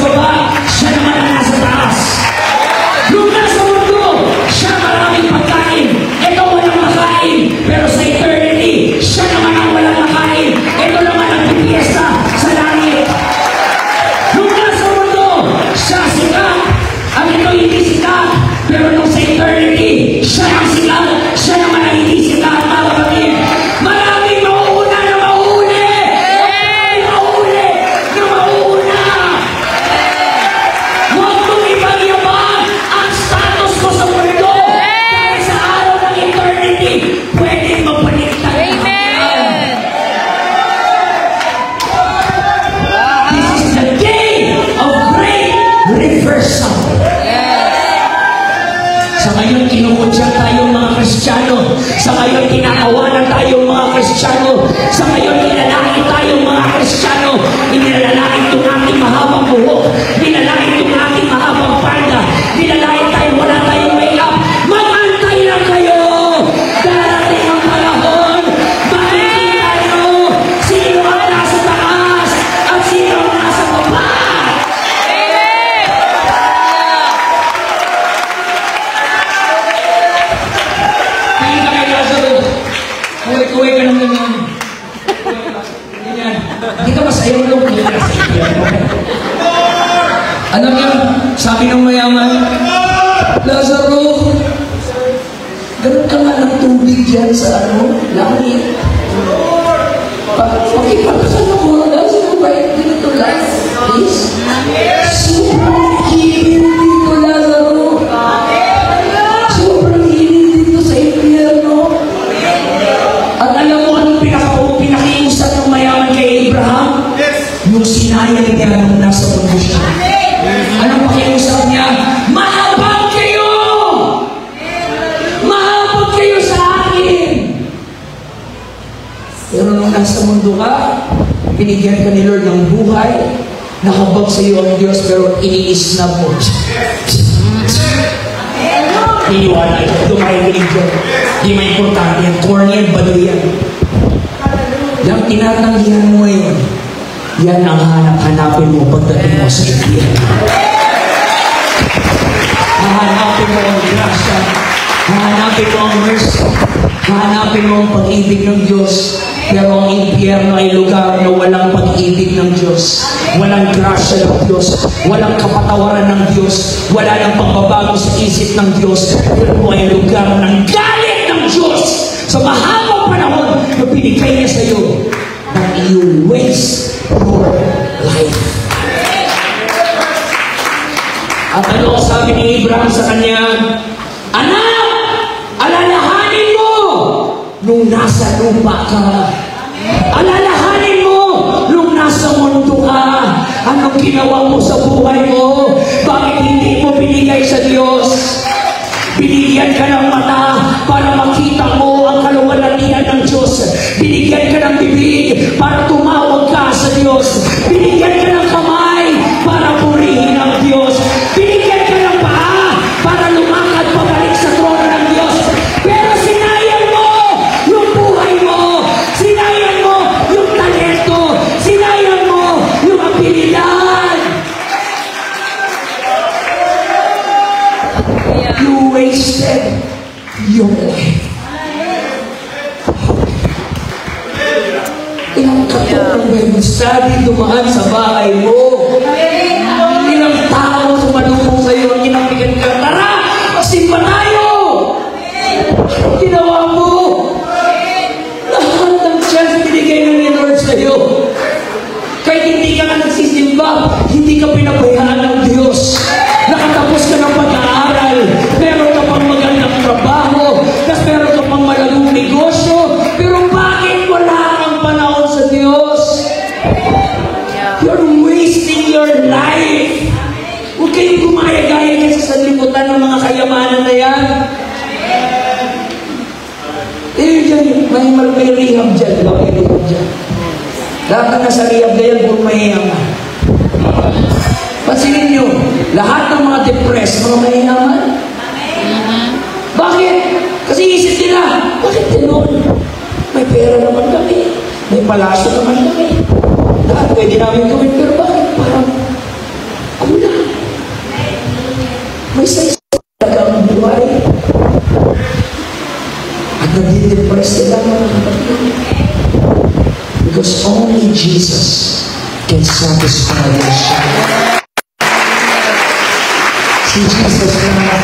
S1: kinukutyan tayong mga Kristiyano. Sa ngayon, tinatawanan tayong mga Kristiyano. Sa ngayon, nilalait tayong mga Kristiyano. Nilalait itong ating mahabang buhok. Nilalait itong ating mahabang palda. Nilalait tayo, wala tayong make-up. Mag-antay lang kayo! Darating ang panahon, makikita nyo sino ang nasa taas at sino ang nasa baba. Tingin ka kay Lazaro. Kuwi-kuwi ka naman yan. Hindi ka masayaw lang kung hindi ka sa impyerno. Alam niyo, sabi ng mayaman, Lazaro, ganun ka nga ng tubig dyan sa langit. Pakipagkasal ako, Lazaro, bait dito lang. Please? Sobrang init dito, Lazaro. Sobrang init dito sa impyerno. At alam mo anong pinakiusap ng mayaman kay Abraham? Yung sinayang niya nung nasa mundo siya. Anong pakiusap niya? Mahabag kayo! Mahabag kayo sa akin! Pero nung nasa mundo ka, binigyan ka ni Lord ng buhay, nakabag sa iyo ang Diyos, pero iniisnab mo. Iniwala ito, dumahilig dyan. Di may importante yan, corny yan, balo yan. Yung tinatanggihan mo yun, yan ang hanap-hanapin mo pagdating mo sa impyerno. Hahanapin mo ang grasya, hahanapin mo ang mercy, hahanapin mo ang pag-ibig ng Diyos. Pero ang impyerno ay lugar na walang pag-ibig ng Diyos, walang grasya ng Diyos, walang kapatawaran ng Diyos, wala nang pagbabago sa isip ng Diyos. Pero ay lugar ng galit ng Diyos sa mahabang panahon na binigay niya sa iyo, that you waste your life. At ano sabi ni Abraham sa kanya? Anak, alalahanin mo nung nasa lupa ka. Alalahanin mo nung nasa mundo ka. Anong ginawa mo sa buhay mo? Bakit hindi mo binigay sa Diyos? Binigyan ka ng mata para makita mo ang kaluwalhatian ng Diyos. Binigyan ka ng bibig para tumawag ka sa Diyos. Binigyan ka ng kamay para purihin ang Diyos. Binigyan ka ng paa para lumakad pabalik sa trono ng Diyos. Pero sinayang mo yung buhay mo. Sinayang mo yung talento. Sinayang mo yung abilidad. You wasted your life. Ilang katulong Bible study dumaan sa bahay mo. Ilang tao sumalubong sa iyo, kinapigan ka, tara, magsimba tayo! Ginawa mo. Lahat ng chance binigay ng Lord sa iyo. Kahit hindi ka na nagsisimba, hindi ka pinabayaan ng Diyos. Nakatapos ka ng pag-aaral, meron ka pang magandang trabaho, tapos meron ka pang malagong negosyo, pero bakit wala kang panahon sa Diyos? You're wasting your life. Huwag kayong gumaya-gaya kasi sa limutan ng mga kayamanan na yan. Dyan, may rehab dyan. May rehab dyan. Lahat na nasa rehab na yan, kung mayayaman. Pansinin nyo, lahat ng mga depressed, mga mayayaman. Bakit? Kasi isip nila, bakit tinulong? May pera naman kami. May palasyo naman kami. Lahat pwede namin gawin, pero bakit parang kulang? May size talaga ang buhay. At nadi-depress sila mga kapatid. Because only Jesus can satisfy your soul. Si Jesus na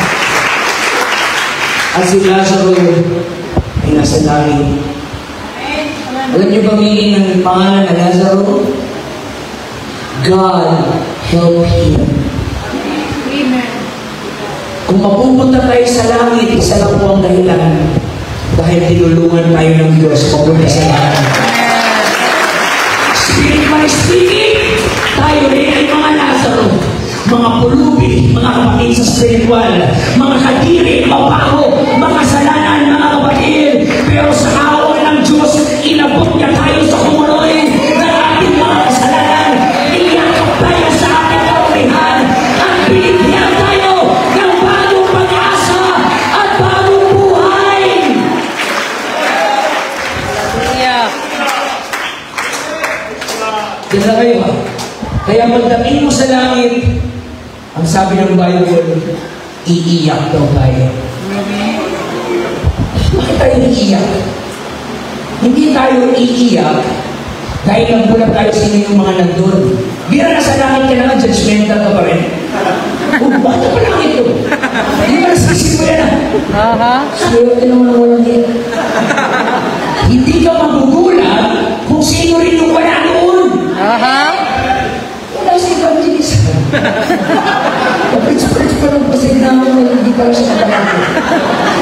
S1: at si Lazaro ay nasa langit. Alam niyo ba meaning ng pangalan na Lazaro? God help him.
S2: Amen.
S1: Kung mapupunta tayo sa langit, isa lang po ang dahilan. Dahil tinulungan tayo ng Diyos papunta sa langit. Spirit by spirit, tayo rin ay mga Lazaro. Mga mga pulubi, mga kapatid sa spiritual, mga kadiri, mabaho, mga kasalanan, mga kapatid. Pero sa awa ng Diyos, inabot niya tayo sa kumuloy ng ating mga kasalanan. Iyakap tayo sa ating kaurihan at binigyan tayo ng bagong pag-asa at bagong buhay. Diyan na kayo ha. Kaya pagdating mo sa langit, ang sabi ng Bible, iiyak daw tayo. Bakit tayo iiyak? Hindi tayo iiyak dahil nagbulat tayo sino yung mga nandun. Bira na sa langit ka naman, judgmental ka pa rin. Bakit pa langit to? Hindi ba nasisip mo yan ah? Swerte naman ang walang yan. Hindi ka magugulat kung sino rin yung wala noon. Wala si evangelist. Kapit-kapit pa lang kasi namin na hindi pala siya katalaki.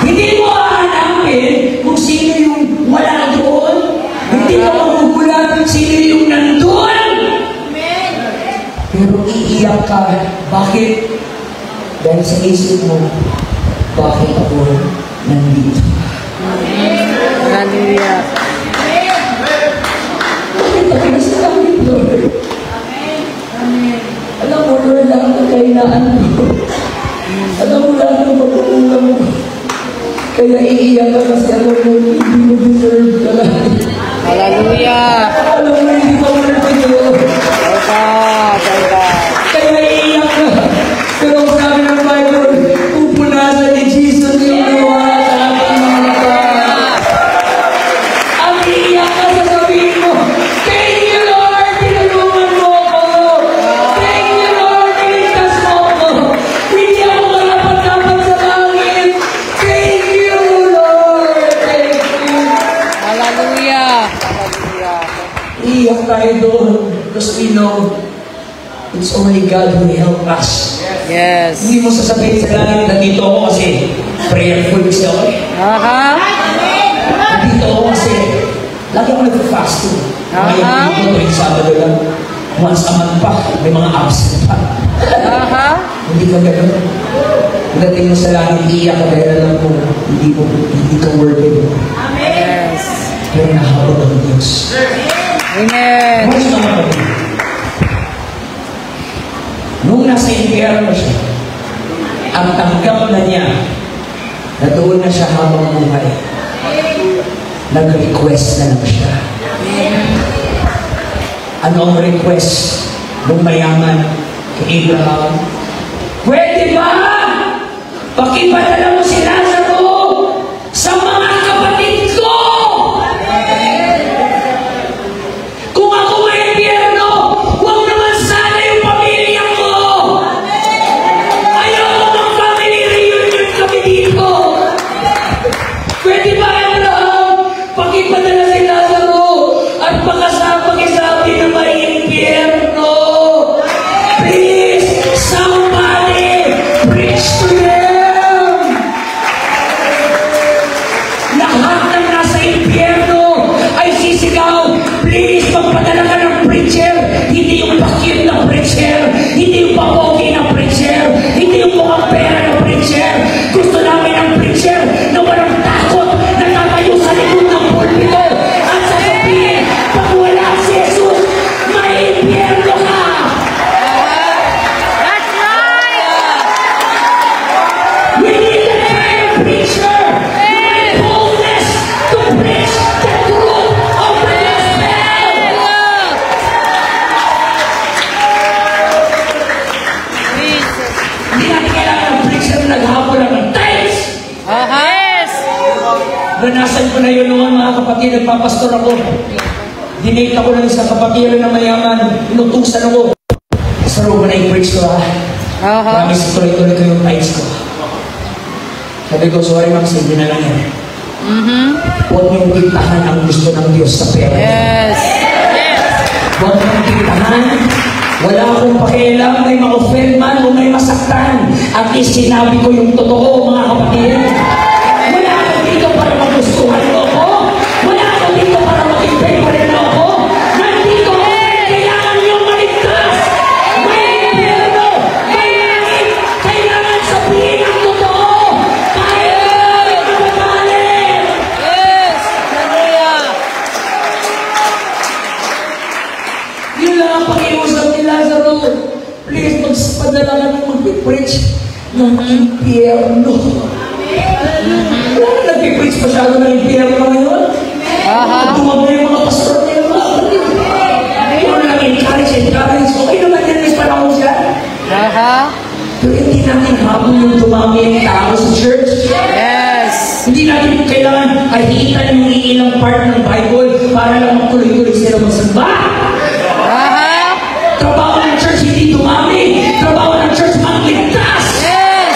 S1: Hindi mo aanapin kung sino yung wala doon. Hindi ka magugulat sino yung nandun. Pero iiyak ka. Bakit? Dahil sa isip mo, bakit ako nandito?
S2: Hallelujah.
S1: Bakit ako nasa langit, Lord? Alam mo, Lord, lahat ng kainaan ko. Alam mo, lahat ng pagkukulang ko. Kaya iiyak ka kasi alam mo, hindi mo deserve ka lang.
S2: Hallelujah.
S1: Alam mo, hindi ka worth it, Lord. Kaya iiyak ka. Pero ang sabi ng Bible, pupunasan ni Jesus yung luha sa ating mga mata. Ang iiyak ka, sasabihin mo, thank you, Lord, tinulungan mo ako. Thank you, Lord, niligtas mo ako. Hindi ako karapat-dapat sa langit. Thank you, Lord. Thank you.
S2: Hallelujah.
S1: Iiyak tayo doon because we know it's only God who help us.
S2: Yes.
S1: Hindi mo sasabihin sa langit, nandito ako kasi prayerful kasi ako eh. Nandito ako kasi lagi ako nag-fasting. Ngayon dito, tuwing Sabado lang. Once a month pa, may mga absent pa. Hindi ka gano'n. Pagdating mo sa langit, iiyak ka dahil alam mo, hindi ka worth it.
S2: Yes.
S1: Pero nahabot ang Diyos.
S2: Amen.
S1: Mas naman pa din. Nung nasa impyerno siya, ang tanggap na niya na doon na siya habang buhay, nag-request na lang siya. Ano ang request ng mayaman kay Abraham? Pwede ba? Pakipadala mo si Lazaro sa mga kapatid ko! Kung ako may impyerno, huwag naman sana yung pamilya ko! Ayoko ng family reunion kami dito! Pwede ba, Abraham? Pakipadala si Lazaro at pakisabi na may impyerno! Please, somebody, preach to them! Lahat ng nasa impyerno ay sisigaw, please, magpadala ka ng preacher, hindi yung pakit ng preacher, hindi yung papogi ng preacher, hindi yung mukhang pera ng preacher. Gusto namin ng preacher na walang takot, na tatayo sa likod ng pulpito at sasabihin, pag wala si Jesus, may impyerno ka!
S2: That's right.
S1: We need a kind of preacher with boldness to preach the truth of the gospel.
S2: Jesus.
S1: Hindi natin kailangan ng preacher na naghabol lang ng times.
S2: Yes.
S1: Ranasan ko na yun noon, mga kapatid, nagpapastor ako. Dinate ako ng isang kapatid na mayaman, inutusan ako. Pastor, huwag mo na i-preach ko ha. Promise, tuloy-tuloy ko yung times ko. Sabi ko, sorry ma'am, hindi na lang yan. Huwag mong tintahan ang gusto ng Diyos sa pera.
S2: Yes.
S1: Huwag mong tintahan. Wala akong pakialam, may ma-offend man o may masaktan. At least sinabi ko yung totoo, mga kapatid. Wala ako dito para magustuhan mo ko. Wala ako dito para maging favorite mo ko. Nandito ako kaya kailangan niyong maligtas. May impyerno, may madalangan mo mag-preach ng impyerno. Nag-preach masyado ng impyerno ngayon. Tumag na yung mga pastor na yung mga kapatid. Yung lang encourage. Okay naman yan, may panahon siya. Pero hindi namin habang yung tumami ang tao sa church.
S2: Yes.
S1: Hindi natin kailangan kahitan yung ilang part ng Bible para lang magtuloy-tuloy sila magsamba. Trabaho ng church hindi tumami. Trabaho ng church magligtas.
S2: Yes.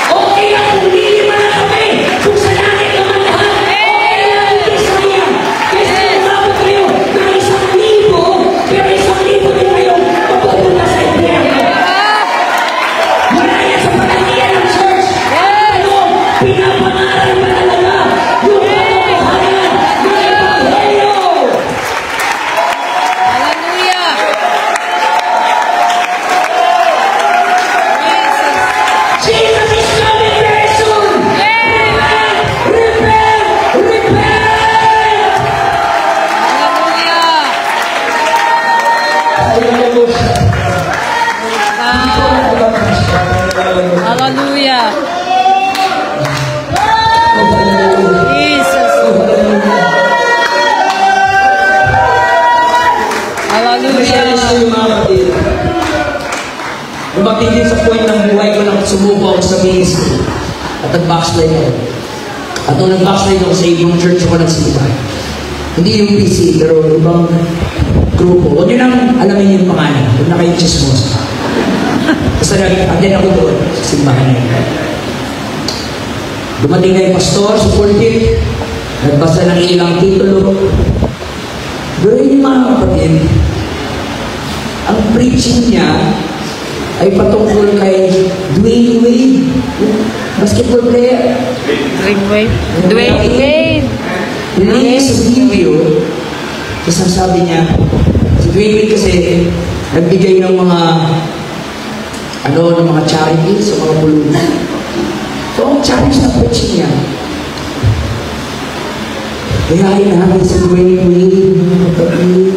S1: Okay lang kung lilima na kami. Kung sa langit naman lahat. Okay lang yung Israel. Kasi umabot kayo ng 1,000. Pero 1,000 din kayo mapupunta sa impyerno. Wala yan sa panangian ng church. Ano? Pinapangaral ba talaga yung katotohanan ng Ebanghelyo?
S2: Hallelujah.
S1: Jesus is coming very soon. Repent!
S2: Hallelujah. Jesus.
S1: Masyado
S2: Hallelujah.
S1: sa iyo mga kapatid. Dumating din sa point ng buhay ko nang sumuko ako sa ministry. At nag-backslide ako. At nung nag-backslide ako sa ibang church ako nagsimba. Hindi yung PC, pero ibang grupo. Huwag nyo nang alamin yung pangalan. Huwag na kayong chismosa. Basta nag-attend ako doon sa simbahan na yun. Dumating na yung pastor, supportive. Nagbasa ng ilang titulo. Pero yung mga kapatid, ang preaching niya ay patungkol kay Dwayne Wade, basketball player.
S2: Dwayne.
S1: Nilagay sa video, kasi sabi niya, si Dwayne Wade kasi nagbigay ng mga ng mga charities sa mga pulunan. So, ang challenge na preaching niya, gayahin namin si Dwayne Wade, mga kapatid.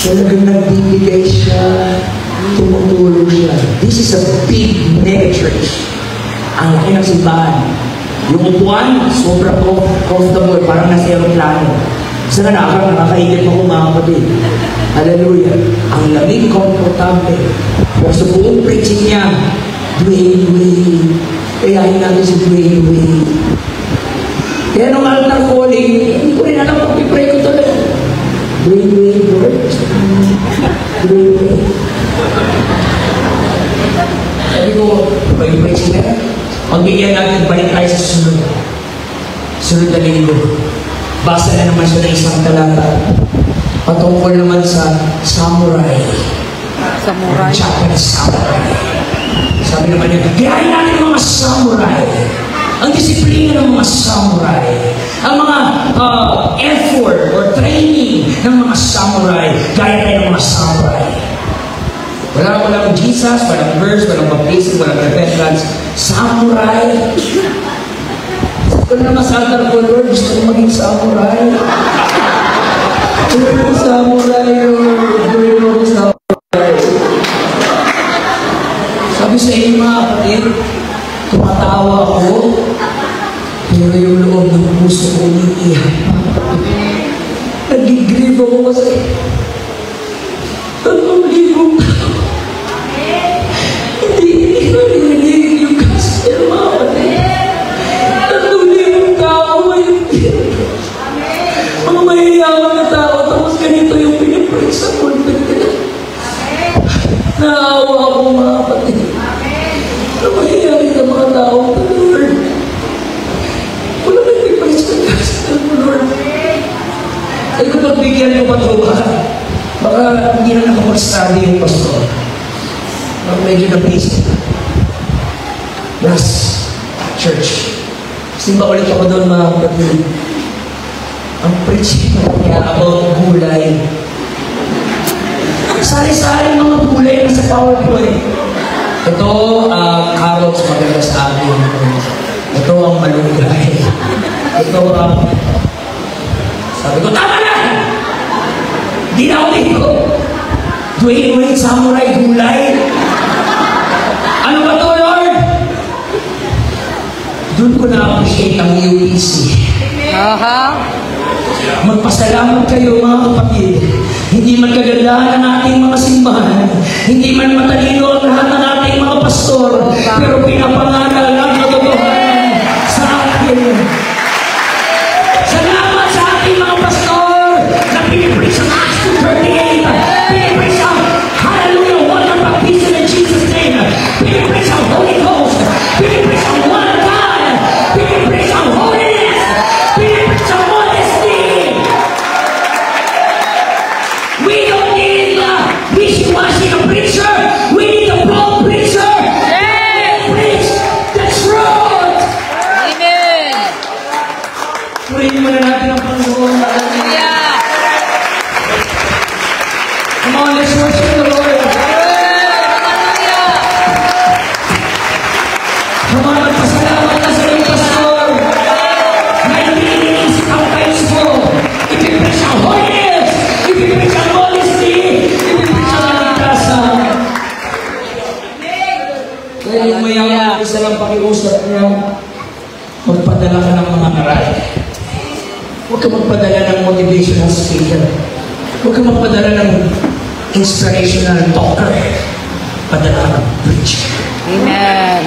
S1: Talagang nagbibigay siya, tumutulong siya. This is a big mega church. Ang laki ng simbahan. Yung upuan, sobrang comfortable, parang nasa aeroplano. Isa na nakakaigit ako mga kapatid. Hallelujah. Ang lamig, komportable. Pero sa buong preaching niya, Dwayne Wade. Kayahin natin si Dwayne Wade. Kaya nung altar calling, hindi ko rin alam kung pipray ko talaga. Dwayne Wade, Lord. Dwayne Wade. Sabi ko, pag-pray sila, magbigyan natin, balik tayo sa sunod na linggo. Basa na naman siya ng isang talata. Patungkol naman sa samurai. Japanese samurai. Sabi naman niya, gayahin natin ang mga samurai. Ang disiplina ng mga samurai. Ang mga effort or training ng mga samurai. Gaya tayo ng mga samurai. Walang Jesus, walang verse, walang baptism, walang repentance. Samurai. Kung naman sa altar ko, Lord, gusto ko maging samurai. Samurai, Lord. Samurai. Sabi sa inyo mga kapatid, tumatawa ako, pero yung loob ng puso ko umiiyak. Nag-grieve ako kasi 3,000 hindi narinig yung gospel, mga kapatid. 3,000 tao ngayon. Mga mahihawan na tao, tapos ganito yung pinipray sa pulpit nila. Naawa ako mga kapatid. Ano mangyayari sa mga tao, Lord? Wala na pinipray sa gospel mo, Lord. Ay kung pagbigyan yung patuwa, baka hindi na nakapag-study yung pastor. Baka medyo na-please. Last church. Simba ulit ako doon mga kapatid. Ang preaching niya about gulay. Sari-sari mga gulay na sa PowerPoint. Ito, carrots maganda sa akin. Ito ang malunggay. Ito ang... Sabi ko, tama na! Di na ako dito. Dwayne Wade, samurai, gulay. ang UPC.
S2: Aha.
S1: Magpasalamat kayo mga kapatid. Hindi man kagandahan ang ating mga simbahan, hindi man matalino ang lahat ng ating mga pastor, pero pinapangaral ang katotohanan sa atin. Salamat sa ating mga pastor na pinipreach ang Acts 2:38, pinipreach ang hallelujah, water baptism in Jesus' name, pinipreach ang Holy Ghost, pinipreach ang one God, pinipreach ang holiness, pinipreach ang modesty. We don't need a wishy-washy preacher. We need a bold preacher. Preach the truth.
S2: Amen.
S1: Purihin muna natin ang Panginoon.
S2: Hallelujah.
S1: Come on, let's worship the Lord.
S2: Hallelujah.
S1: Come on, magpasalamat ka sa iyong pastor. May nilinis ang kayo mo. Ipipreach ang holiness. Ipipreach ang modesty. Ipipreach ang kaligtasan. Kaya yung mayaman, isa lang pakiusap niya, magpadala ka ng mga aral. Huwag ka magpadala ng motivational speaker. Huwag ka magpadala ng inspirational talker. Padala ka ng preacher.
S2: Amen.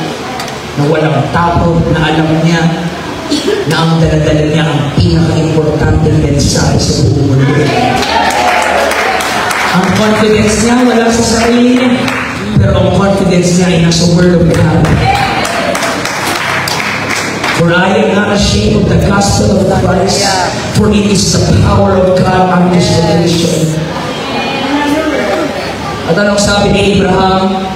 S1: Na walang tapo, na alam niya na ang daladala niya ang pinaka-importante mensahe sa buong mundo. Ang confidence niya wala sa sarili niya, pero ang confidence niya ay nasa Word of God. For I am not ashamed of the gospel of Christ, for it is the power of God unto salvation. At anong sabi ni Abraham?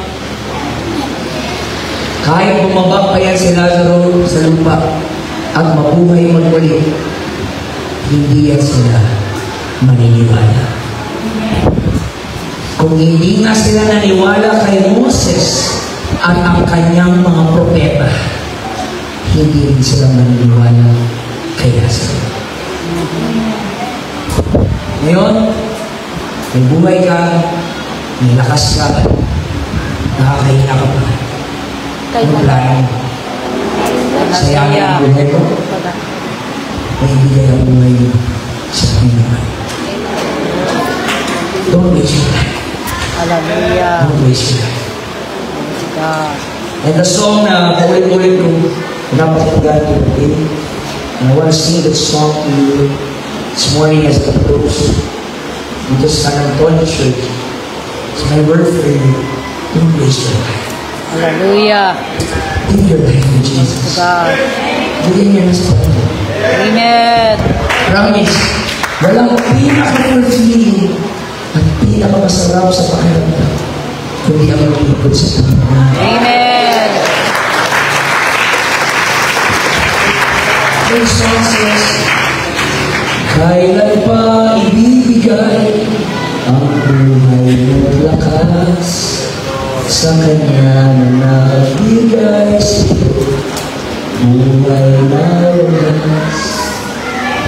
S1: Kahit bumaba pa yan si Lazaro sa lupa at mabuhay magmuli, hindi yan sila maniniwala. Kung hindi nga sila naniwala kay Moses at ang kanyang mga propeta, hindi rin sila maniniwala kay Lazaro. Ngayon, may buhay ka, may lakas ka, nakakahinga ka pa. Ano plano mo? Sayangin ang buhay ko, may ibigay ang buhay mo sa Panginoon. Don't waste your life.
S2: Hallelujah.
S1: Don't waste your life.
S2: God.
S1: And the song na ulit-ulit kong napakinggan ko today, and I want to sing that song to you this morning as I close in this San Antonio Church. It's my word for you. Don't waste your life.
S2: Hallelujah.
S1: Give your life to Jesus.
S2: God.
S1: Bigyan niyo na sa Panginoon.
S2: Amen.
S1: Promise, walang pinaka-fulfilling at pinaka-masarap sa pakiramdam kundi ang maglingkod sa Panginoon.
S2: Amen.
S1: Yung song says, kailan pa ibibigay ang buhay mo't lakas sa Kanya na nabigay sa'yo, buhay na wagas.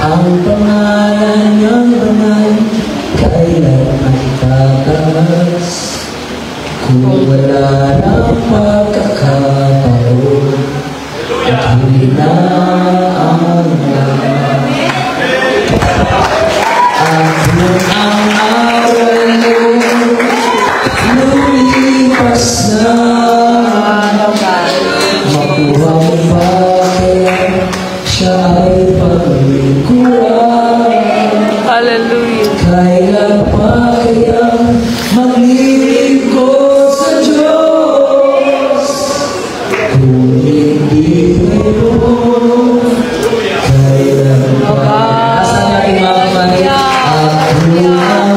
S1: Ang pangalan niyang banal, kailan ay tataas. Kung wala ng pagkakataon, at huli na ang lahat. At kung ang aral mo lumipas na, makuha mo pa kaya siya ay paglingkuran.
S2: Hallelujah.
S1: Kailan pa kaya maglilingkod sa Diyos? Kung hindi ngayon, kailan pa? Asan natin mga kapatid? At kung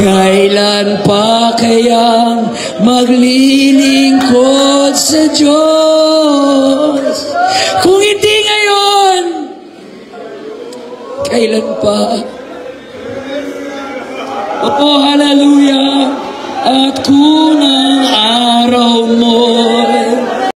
S1: Kailan pa kayang maglilingkod sa Diyos? Kung hindi ngayon, kailan pa? Oh, hallelujah! At kung ang araw mo